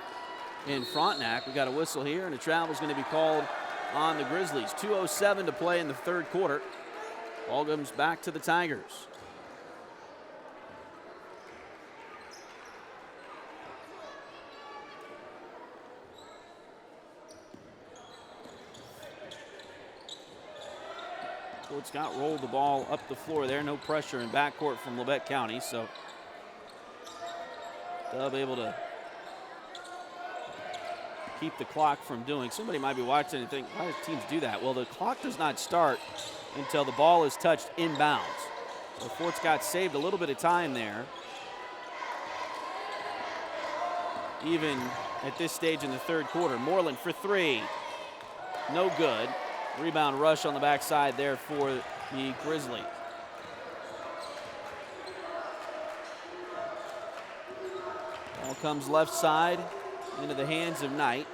in Frontenac. We got a whistle here, and a travel is going to be called on the Grizzlies. 2:07 to play in the third quarter. Ball comes back to the Tigers. Fort Scott rolled the ball up the floor there. No pressure in backcourt from Labette County, so Dub able to keep the clock from doing. Somebody might be watching and think, why do teams do that? Well, the clock does not start until the ball is touched inbounds. So Fort Scott saved a little bit of time there. Even at this stage in the third quarter. Moreland for three. No good. Rebound rush on the backside there for the Grizzlies. Ball comes left side into the hands of Knight.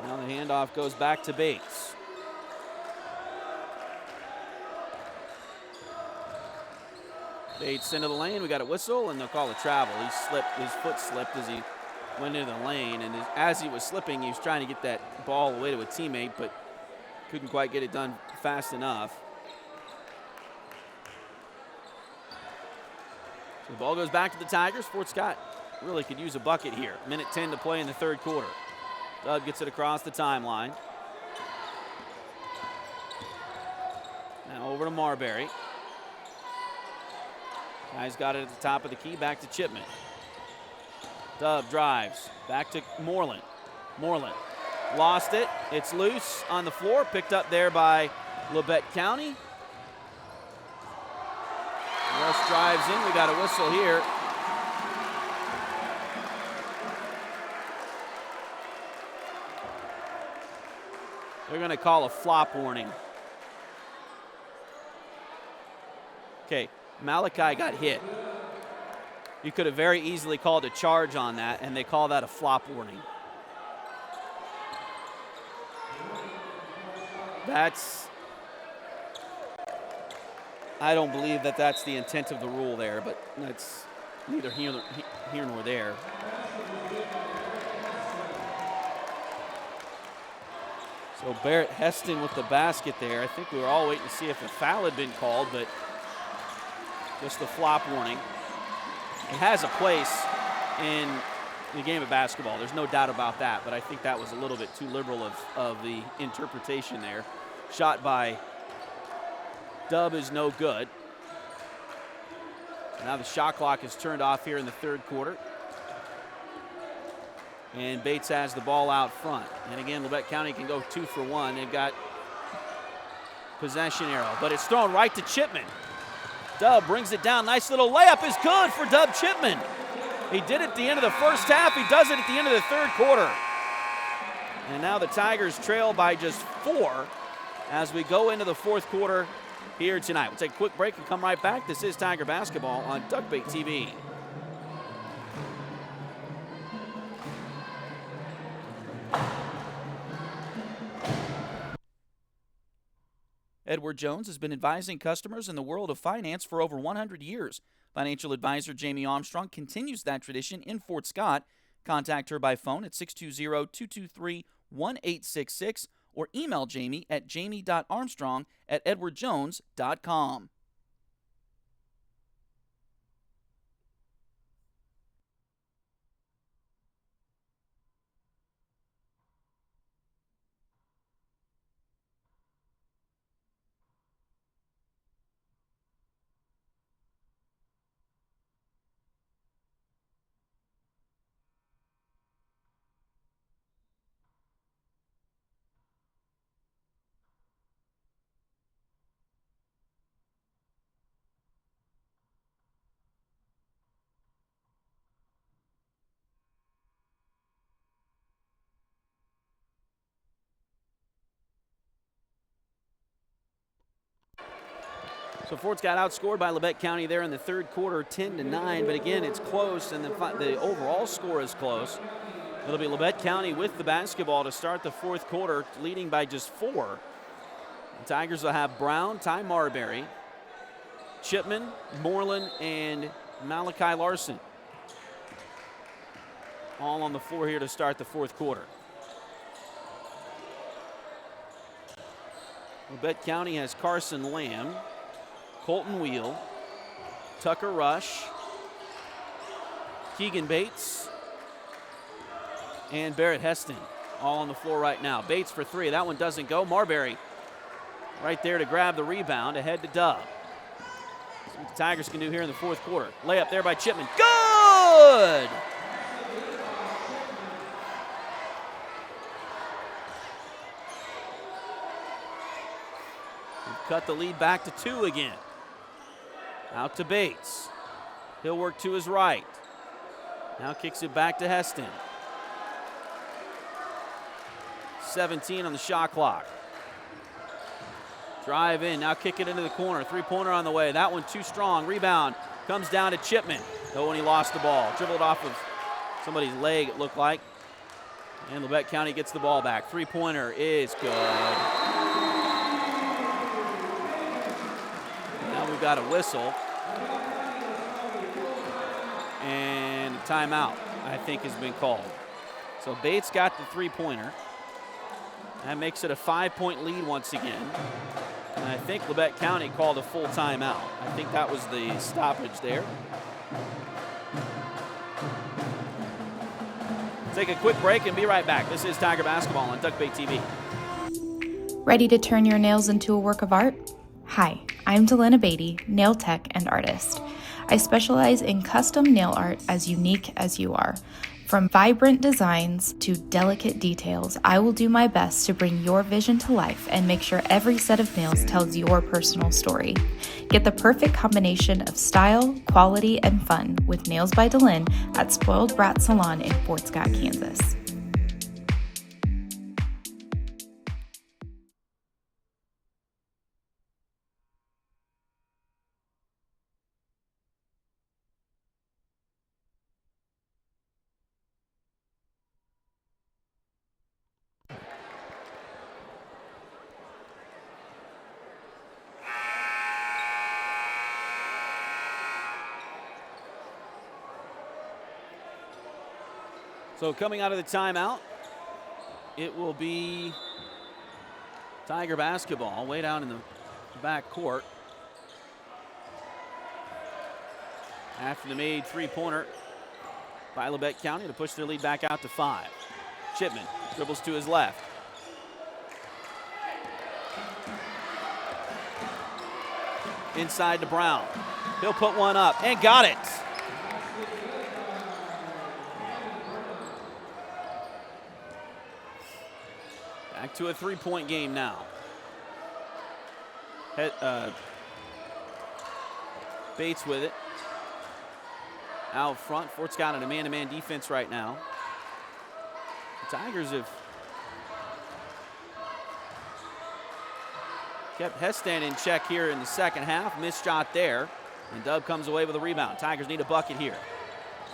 Now the handoff goes back to Bates. Bates into the lane. We got a whistle, and they'll call a travel. He slipped. His foot slipped as he went into the lane, and as he was slipping, he was trying to get that ball away to a teammate, but couldn't quite get it done fast enough. So the ball goes back to the Tigers. Fort Scott really could use a bucket here. Minute 10 to play in the third quarter. Doug gets it across the timeline. Now over to Marbury. Guy's got it at the top of the key, back to Chipman. Dub drives, back to Moreland. Moreland lost it. It's loose on the floor, picked up there by Labette County. Rush drives in. We got a whistle here. They're going to call a flop warning. Okay, Malachi got hit. You could have very easily called a charge on that, and they call that a flop warning. I don't believe that that's the intent of the rule there, but that's neither here nor there. So Barrett Heston with the basket there. I think we were all waiting to see if a foul had been called, but just the flop warning. It has a place in the game of basketball. There's no doubt about that, but I think that was a little bit too liberal of the interpretation there. Shot by Dub is no good. Now the shot clock is turned off here in the third quarter. And Bates has the ball out front. And again, Labette County can go 2 for 1. They've got possession arrow, but it's thrown right to Chipman. Dub brings it down. Nice little layup is good for Dub Chipman. He did it at the end of the first half. He does it at the end of the third quarter. And now the Tigers trail by just 4 as we go into the fourth quarter here tonight. We'll take a quick break and come right back. This is Tiger Basketball on Duckbait TV. Edward Jones has been advising customers in the world of finance for over 100 years. Financial advisor Jamie Armstrong continues that tradition in Fort Scott. Contact her by phone at 620-223-1866 or email Jamie at jamie.armstrong@edwardjones.com. So Fort Scott outscored by Labette County there in the third quarter, 10-9. But again, it's close, and the overall score is close. It'll be Labette County with the basketball to start the fourth quarter, leading by just 4. The Tigers will have Brown, Ty Marbury, Chipman, Moreland, and Malachi Larson all on the floor here to start the fourth quarter. Labette County has Carson Lamb, Colton Wheel, Tucker Rush, Keegan Bates, and Barrett Heston all on the floor right now. Bates for 3. That one doesn't go. Marbury right there to grab the rebound, ahead to Dub. See what the Tigers can do here in the fourth quarter. Layup there by Chipman. Good! We've cut the lead back to 2 again. Out to Bates. He'll work to his right. Now kicks it back to Heston. 17 on the shot clock. Drive in, now kick it into the corner. Three-pointer on the way. That one too strong. Rebound comes down to Chipman. Oh, and he lost the ball. Dribbled off of somebody's leg, it looked like. And Labette County gets the ball back. Three-pointer is good. Now we've got a whistle. And a timeout, I think, has been called. So Bates got the three-pointer. That makes it a 5-point lead once again. And I think Labette County called a full timeout. I think that was the stoppage there. Take a quick break and be right back. This is Tiger Basketball on Duck Bay TV. Ready to turn your nails into a work of art? Hi, I'm Delana Beatty, nail tech and artist. I specialize in custom nail art as unique as you are. From vibrant designs to delicate details, I will do my best to bring your vision to life and make sure every set of nails tells your personal story. Get the perfect combination of style, quality, and fun with Nails by Delin at Spoiled Brat Salon in Fort Scott, Kansas. So coming out of the timeout, it will be Tiger basketball way down in the back court. After the made three-pointer by Labette County to push their lead back out to 5. Chipman dribbles to his left. Inside to Brown. He'll put one up and got it. Back to a three-point game now. Bates with it. Out front, Fort Scott in a man-to-man defense right now. The Tigers have kept Heston in check here in the second half. Missed shot there, and Dub comes away with a rebound. Tigers need a bucket here.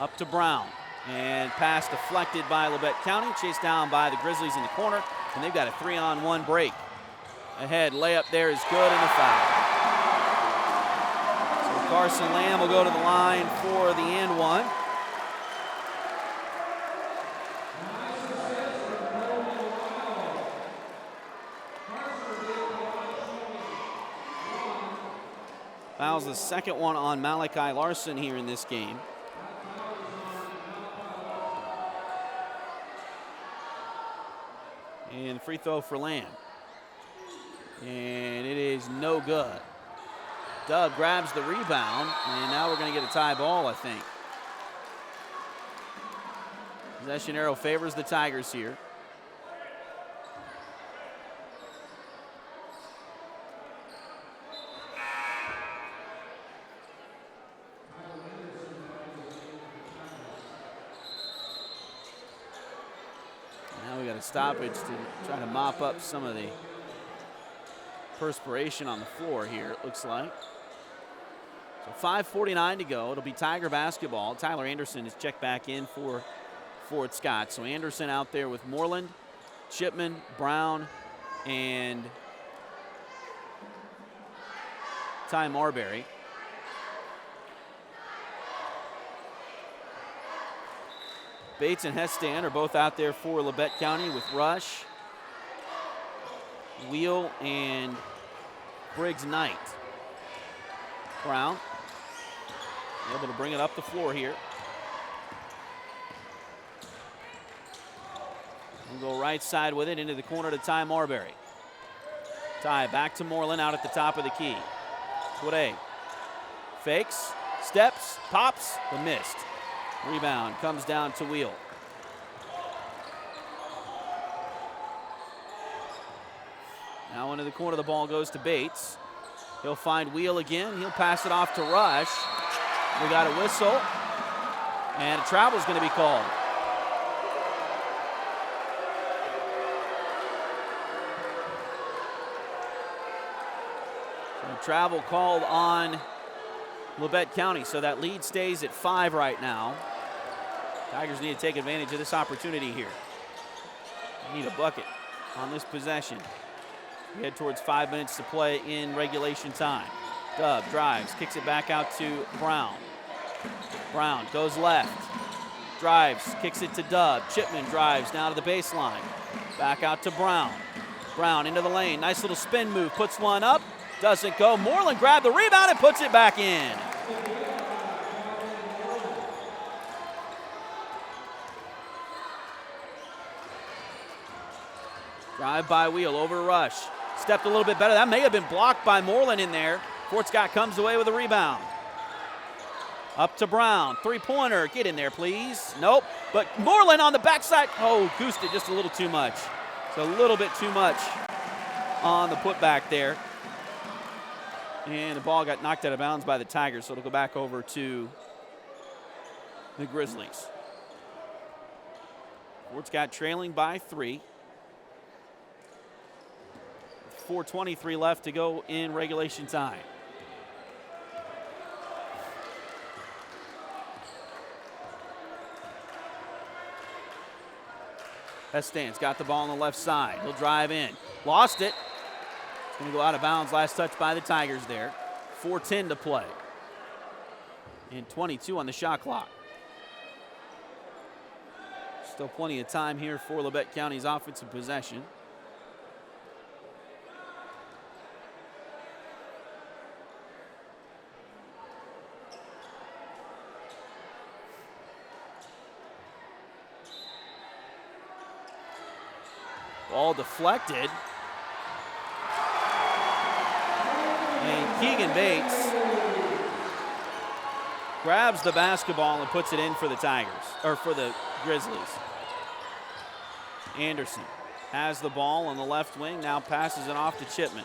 Up to Brown, and pass deflected by Labette County, chased down by the Grizzlies in the corner, and they've got a 3-on-1 break. Ahead, layup there is good and a foul. So Carson Lamb will go to the line for the and one. Foul's the second one on Malachi Larson here in this game. And free throw for Lamb. And it is no good. Doug grabs the rebound, and now we're going to get a tie ball, I think. Possession arrow favors the Tigers here. Now we got a stoppage to try to mop up some of the perspiration on the floor here, it looks like. So 5:49 to go. It'll be Tiger basketball. Tyler Anderson is checked back in for Fort Scott. So Anderson out there with Moreland, Chipman, Brown, and Ty Marbury. Bates and Hestan are both out there for Labette County with Rush, Wheel, and Briggs Knight. Brown able to bring it up the floor here. We'll go right side with it into the corner to Ty Marbury. Ty back to Moreland out at the top of the key. Twade fakes, steps, pops, but missed. Rebound comes down to Wheel. Now into the corner, the ball goes to Bates. He'll find Wheel again. He'll pass it off to Rush. We got a whistle, and a travel is going to be called. So travel called on Labette County, so that lead stays at 5 right now. Tigers need to take advantage of this opportunity here. They need a bucket on this possession. We head towards 5 minutes to play in regulation time. Dub drives, kicks it back out to Brown. Brown goes left, drives, kicks it to Dub. Chipman drives now to the baseline. Back out to Brown. Brown into the lane, nice little spin move, puts one up, doesn't go. Moreland grabbed the rebound and puts it back in. Drive by Wheel over Rush. Stepped a little bit better. That may have been blocked by Moreland in there. Fort Scott comes away with a rebound. Up to Brown. Three-pointer. Get in there, please. Nope. But Moreland on the backside. Oh, goosed it just a little too much. So a little bit too much on the putback there. And the ball got knocked out of bounds by the Tigers, so it'll go back over to the Grizzlies. Fort Scott trailing by 3. 4:23 left to go in regulation time. Hestan's got the ball on the left side. He'll drive in. Lost it. It's going to go out of bounds. Last touch by the Tigers there. 4:10 to play. And 22 on the shot clock. Still plenty of time here for Labette County's offensive possession. Ball deflected. And Keegan Bates grabs the basketball and puts it in for the Tigers, or for the Grizzlies. Anderson has the ball on the left wing, now passes it off to Chipman.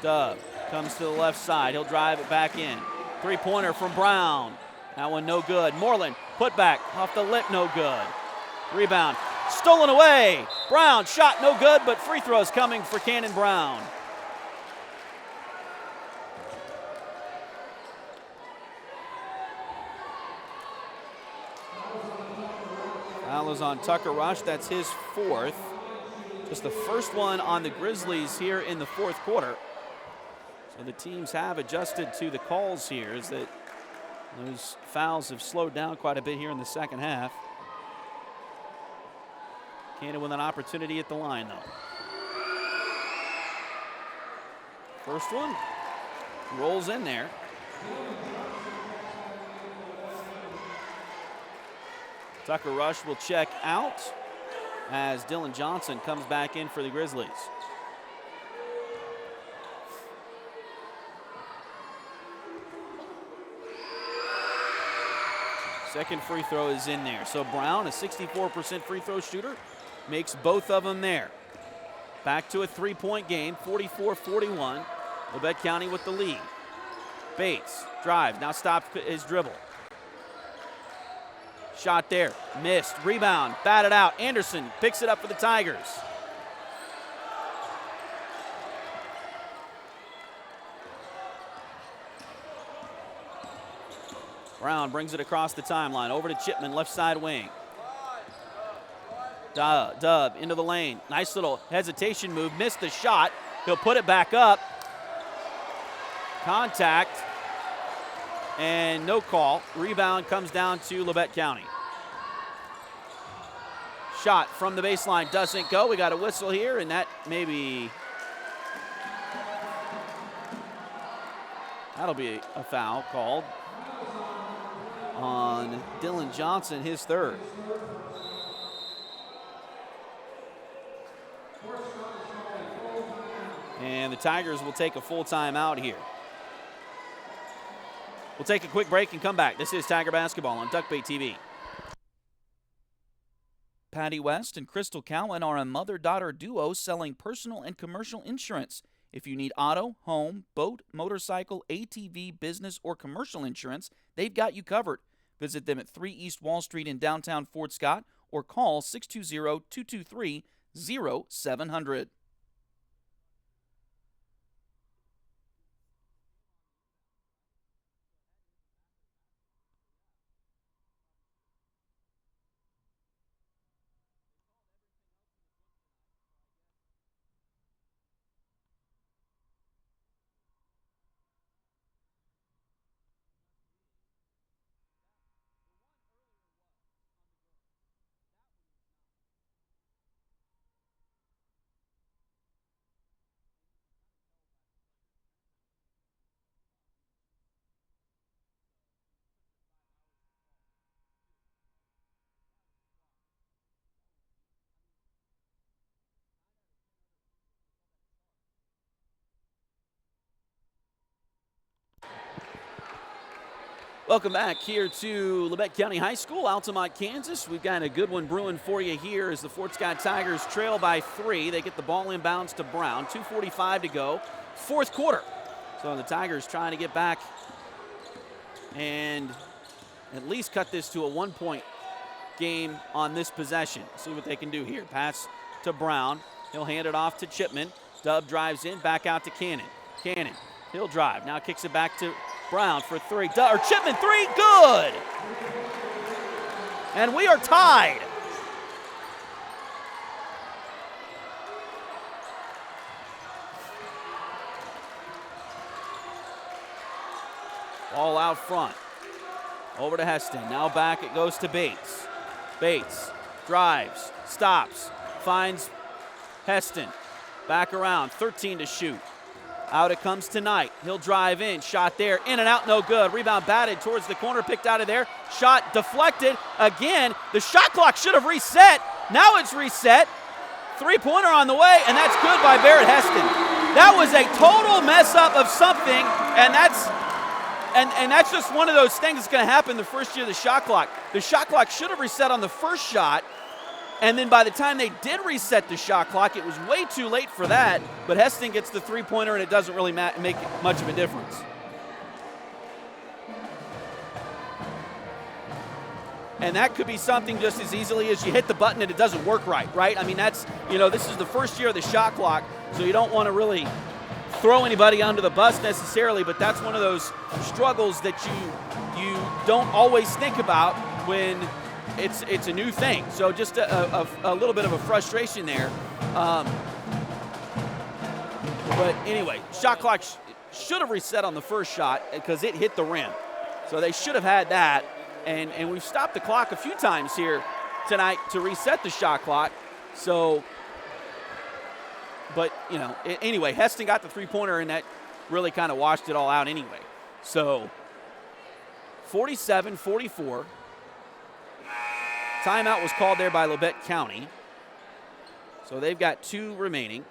Dub comes to the left side. He'll drive it back in. Three-pointer from Brown. That one no good. Moreland, put back off the lip, no good. Rebound, stolen away. Brown, shot no good, but free throws coming for Cannon Brown. Foul is on Tucker Rush. That's his fourth. Just the first one on the Grizzlies here in the fourth quarter. So the teams have adjusted to the calls here, as that those fouls have slowed down quite a bit here in the second half. Cannon with an opportunity at the line, though. First one rolls in there. Tucker Rush will check out as Dylan Johnson comes back in for the Grizzlies. Second free throw is in there. So Brown, a 64% free throw shooter, makes both of them there. Back to a three-point game, 44-41. Labette County with the lead. Bates drives, now stops his dribble. Shot there, missed, rebound, batted out. Anderson picks it up for the Tigers. Brown brings it across the timeline, over to Chipman, left side wing. Dub into the lane. Nice little hesitation move. Missed the shot. He'll put it back up. Contact. And no call. Rebound comes down to Labette County. Shot from the baseline doesn't go. We got a whistle here, and that maybe... that'll be a foul called on Dylan Johnson, his third. And the Tigers will take a full timeout here. We'll take a quick break and come back. This is Tiger Basketball on Duckbait TV. Patty West and Crystal Cowan are a mother-daughter duo selling personal and commercial insurance. If you need auto, home, boat, motorcycle, ATV, business, or commercial insurance, they've got you covered. Visit them at 3 East Wall Street in downtown Fort Scott or call 620-223-0700. Welcome back here to Labette County High School, Altamont, Kansas. We've got a good one brewing for you here as the Fort Scott Tigers trail by 3. They get the ball inbounds to Brown. 2:45 to go, fourth quarter. So the Tigers trying to get back and at least cut this to a one-point game on this possession. See what they can do here. Pass to Brown. He'll hand it off to Chipman. Dub drives in, back out to Cannon. Cannon, he'll drive. Now kicks it back to Brown for 3. Chipman 3, good! And we are tied. Ball out front. Over to Heston. Now back it goes to Bates. Bates drives, stops, finds Heston. Back around, 13 to shoot. Out it comes tonight. He'll drive in. Shot there. In and out, no good. Rebound batted towards the corner, picked out of there. Shot deflected. Again, the shot clock should have reset. Now it's reset. Three-pointer on the way, and that's good by Barrett Heston. That was a total mess up of something, and that's just one of those things that's going to happen the first year of the shot clock. The shot clock should have reset on the first shot, and then by the time they did reset the shot clock, it was way too late for that, but Heston gets the three-pointer, and it doesn't really make much of a difference. And that could be something just as easily as you hit the button and it doesn't work right? I mean, that's, this is the first year of the shot clock, so you don't want to really throw anybody under the bus necessarily, but that's one of those struggles that you don't always think about when it's a new thing. So just a little bit of a frustration there. But anyway, shot clock should have reset on the first shot because it hit the rim. So they should have had that. And we've stopped the clock a few times here tonight to reset the shot clock. So, but, you know, anyway, Heston got the three-pointer, and that really kind of washed it all out anyway. So, 47-44. Timeout was called there by Labette County. So they've got 2 remaining.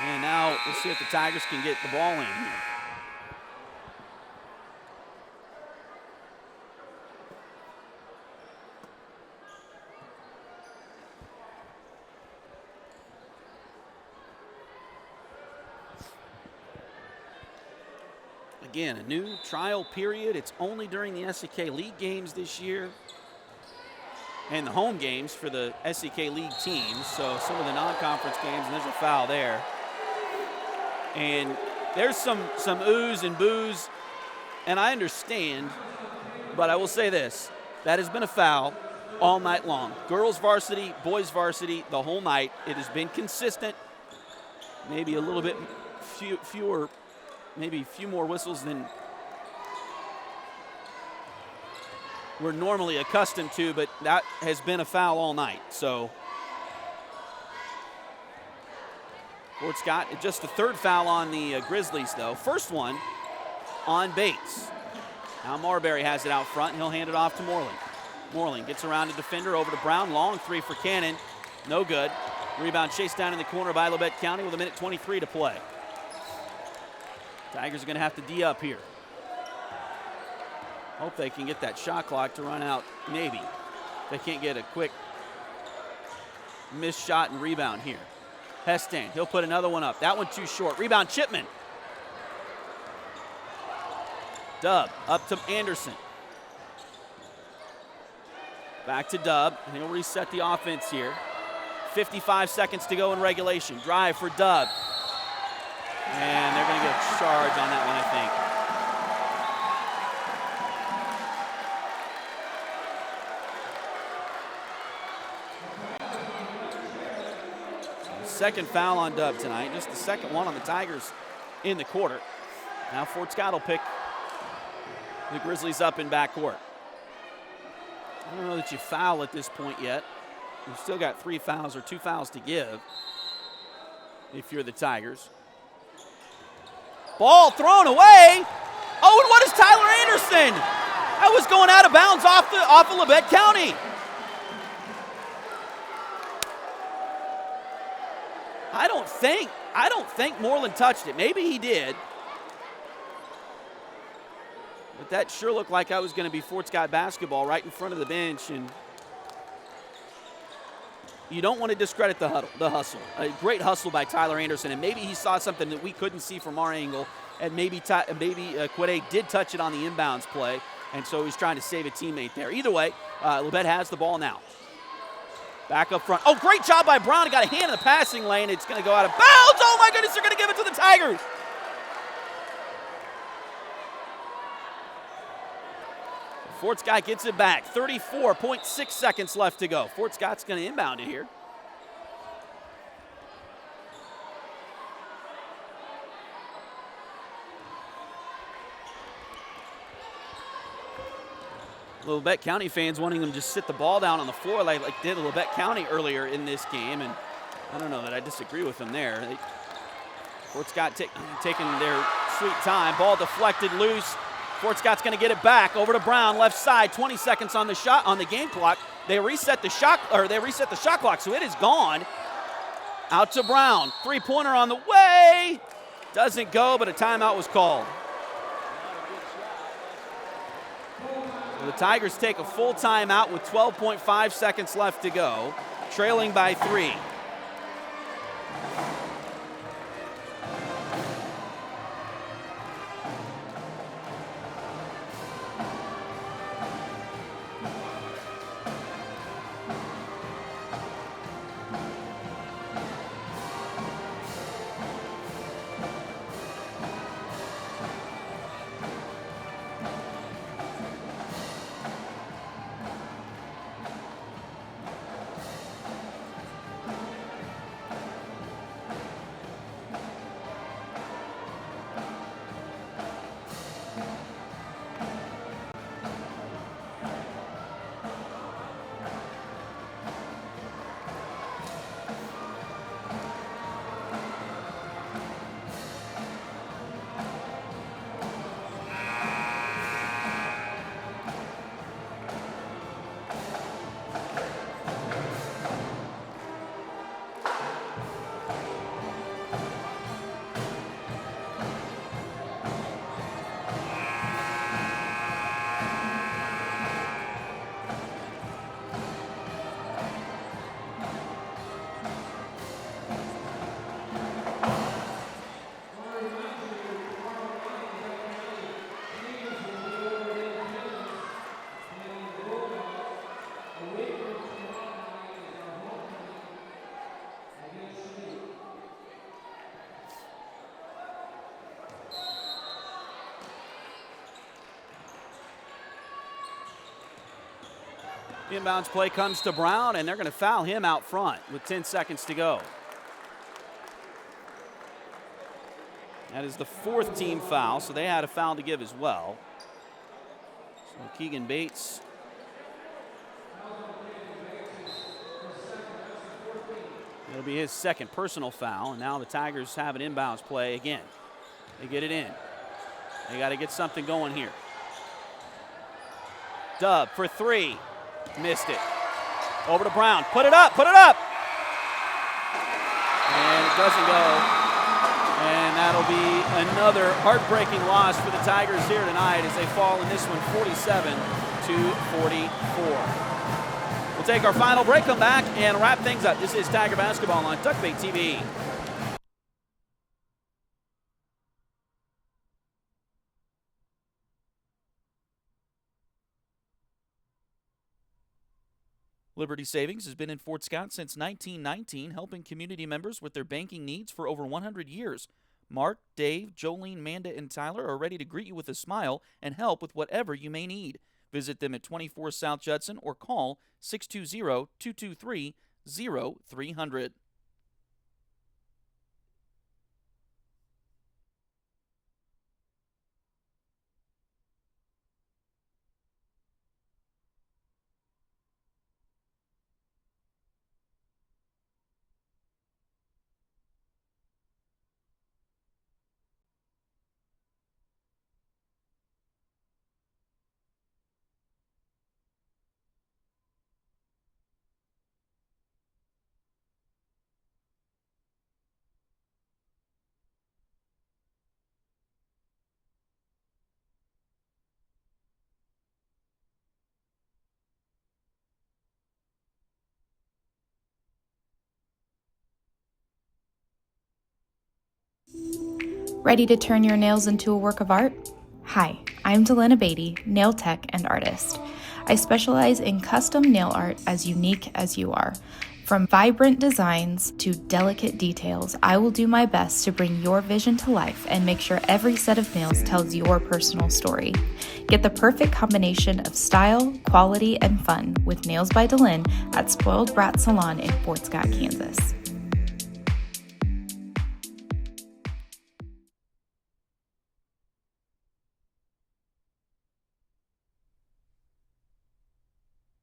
And now let's see if the Tigers can get the ball in here. Again, a new trial period. It's only during the SEK League games this year and the home games for the SEK League teams. So some of the non-conference games, and there's a foul there. And there's some oohs and boos, and I understand, but I will say this. That has been a foul all night long. Girls varsity, boys varsity, the whole night. It has been consistent. Maybe a little bit fewer, maybe a few more whistles than we're normally accustomed to, but that has been a foul all night. So Fort Scott, just the 3rd foul on the Grizzlies, though. First one on Bates. Now Marbury has it out front, and he'll hand it off to Moreland. Moreland gets around the defender, over to Brown. Long 3 for Cannon. No good. Rebound chased down in the corner by Labette County with 1:23 to play. Tigers are going to have to D up here. Hope they can get that shot clock to run out, maybe. They can't get a quick missed shot and rebound here. Heston, he'll put another one up. That one too short. Rebound, Chipman. Dub up to Anderson. Back to Dub, and he'll reset the offense here. 55 seconds to go in regulation. Drive for Dub. And they're going to get a charge on that one, I think. Second foul on Dub tonight, just the second one on the Tigers in the quarter. Now Fort Scott will pick the Grizzlies up in backcourt. I don't know that you foul at this point yet. You've still got 3 fouls or 2 fouls to give if you're the Tigers. Ball thrown away. Oh, and what is Tyler Anderson? That was going out of bounds off of Labette County. I don't think Moreland touched it. Maybe he did. But that sure looked like that was going to be Fort Scott basketball right in front of the bench. And you don't want to discredit the hustle. A great hustle by Tyler Anderson. And maybe he saw something that we couldn't see from our angle. And maybe Quade did touch it on the inbounds play. And so he's trying to save a teammate there. Either way, Labette has the ball now. Back up front. Oh, great job by Brown. He got a hand in the passing lane. It's going to go out of bounds. Oh, my goodness, they're going to give it to the Tigers. Fort Scott gets it back. 34.6 seconds left to go. Fort Scott's going to inbound it here. Labette County fans wanting them to just sit the ball down on the floor like did Labette County earlier in this game, and I don't know that I disagree with them there. Fort Scott taking their sweet time. Ball deflected loose. Fort Scott's going to get it back over to Brown, left side. 20 seconds on the game clock. They reset the shot clock, so it is gone. Out to Brown. 3-pointer on the way. Doesn't go, but a timeout was called. The Tigers take a full timeout with 12.5 seconds left to go, trailing by 3. Inbounds play comes to Brown, and they're going to foul him out front with 10 seconds to go. That is the 4th team foul, so they had a foul to give as well. So Keegan Bates it'll be his 2nd personal foul, and now the Tigers have an inbounds play again. They get it in. They got to get something going here. Dub for 3. Missed it. Over to Brown. Put it up, put it up! And it doesn't go. And that'll be another heartbreaking loss for the Tigers here tonight as they fall in this one 47-44. We'll take our final break, come back, and wrap things up. This is Tiger Basketball on Duckbait TV. Liberty Savings has been in Fort Scott since 1919, helping community members with their banking needs for over 100 years. Mark, Dave, Jolene, Manda, and Tyler are ready to greet you with a smile and help with whatever you may need. Visit them at 24 South Judson or call 620-223-0300. Ready to turn your nails into a work of art? Hi, I'm Delana Beatty, nail tech and artist. I specialize in custom nail art as unique as you are. From vibrant designs to delicate details, I will do my best to bring your vision to life and make sure every set of nails tells your personal story. Get the perfect combination of style, quality, and fun with Nails by Delin at Spoiled Brat Salon in Fort Scott, Kansas.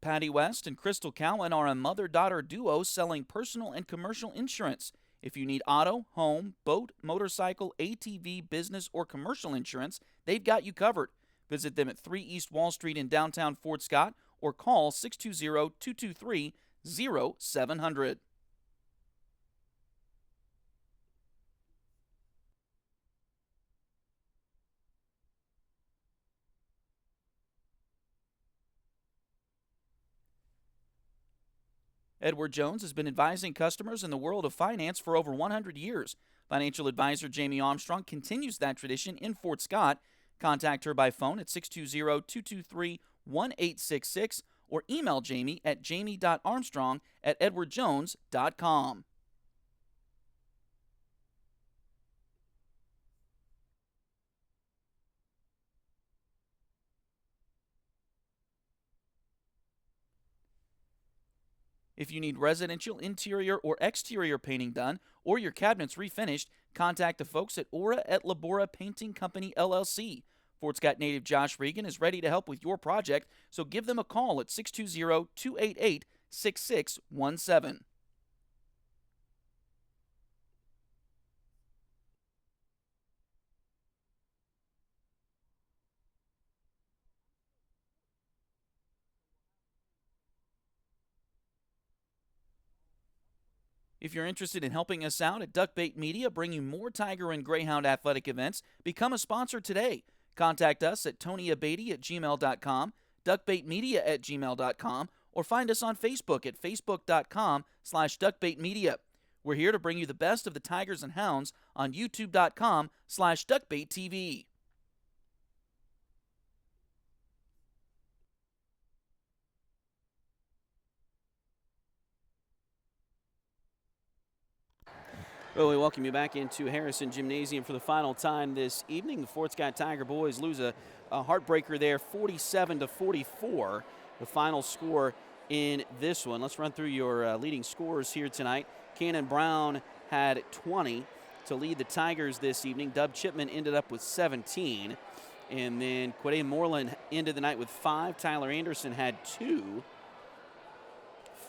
Patty West and Crystal Cowan are a mother-daughter duo selling personal and commercial insurance. If you need auto, home, boat, motorcycle, ATV, business, or commercial insurance, they've got you covered. Visit them at 3 East Wall Street in downtown Fort Scott or call 620-223-0700. Edward Jones has been advising customers in the world of finance for over 100 years. Financial advisor Jamie Armstrong continues that tradition in Fort Scott. Contact her by phone at 620-223-1866 or email Jamie at jamie.armstrong@edwardjones.com. If you need residential interior or exterior painting done or your cabinets refinished, contact the folks at Aura et Labora Painting Company, LLC. Fort Scott native Josh Regan is ready to help with your project, so give them a call at 620-288-6617. If you're interested in helping us out at Duckbait Media, bringing more Tiger and Greyhound athletic events, become a sponsor today. Contact us at tonyabady@gmail.com, duckbaitmedia@gmail.com, or find us on Facebook at facebook.com/duckbaitmedia. We're here to bring you the best of the Tigers and Hounds on youtube.com/duckbaittv. Well, we welcome you back into Harrison Gymnasium for the final time this evening. The Fort Scott Tiger boys lose a heartbreaker there, 47-44. The final score in this one. Let's run through your leading scorers here tonight. Cannon Brown had 20 to lead the Tigers this evening. Dub Chipman ended up with 17. And then Quade Moreland ended the night with 5. Tyler Anderson had 2.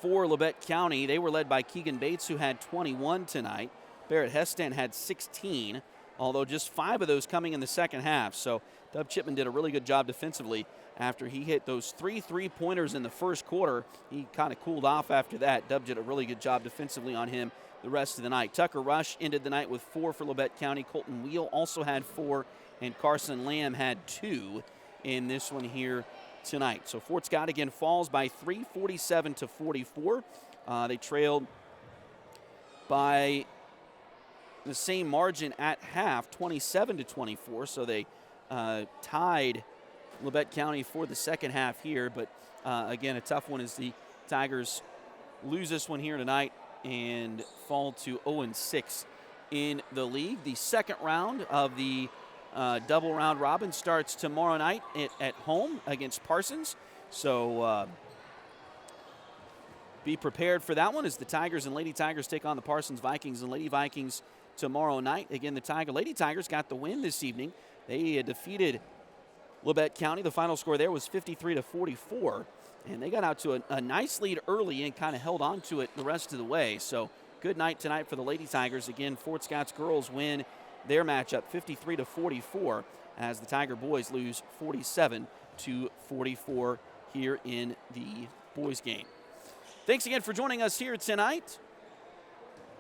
For Labette County, they were led by Keegan Bates, who had 21 tonight. Barrett Heston had 16, although just 5 of those coming in the second half. So Dub Chipman did a really good job defensively after he hit those 3 3-pointers in the first quarter. He kind of cooled off after that. Dub did a really good job defensively on him the rest of the night. Tucker Rush ended the night with 4 for Labette County. Colton Wheel also had 4, and Carson Lamb had 2 in this one here tonight. So Fort Scott again falls by 3, 47-44. They trailed by the same margin at half, 27-24. So they tied Labette County for the second half here. But again, a tough one as the Tigers lose this one here tonight and fall to 0-6 in the league. The second round of the double round robin starts tomorrow night at home against Parsons. So be prepared for that one as the Tigers and Lady Tigers take on the Parsons Vikings and Lady Vikings tomorrow night. Again, the Lady Tigers got the win this evening. They defeated Labette County. The final score there was 53-44. And they got out to a nice lead early and kind of held on to it the rest of the way. So good night tonight for the Lady Tigers. Again, Fort Scott's girls win their matchup 53-44 as the Tiger boys lose 47-44 here in the boys game. Thanks again for joining us here tonight.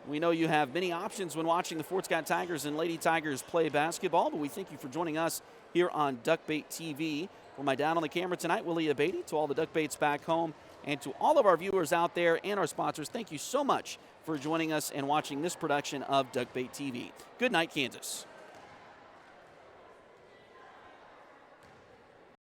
We know you have many options when watching the Fort Scott Tigers and Lady Tigers play basketball, but we thank you for joining us here on Duckbait TV. For my dad on the camera tonight, Willie Abady, to all the Duckbaits back home, and to all of our viewers out there and our sponsors, thank you so much for joining us and watching this production of Duckbait TV. Good night, Kansas.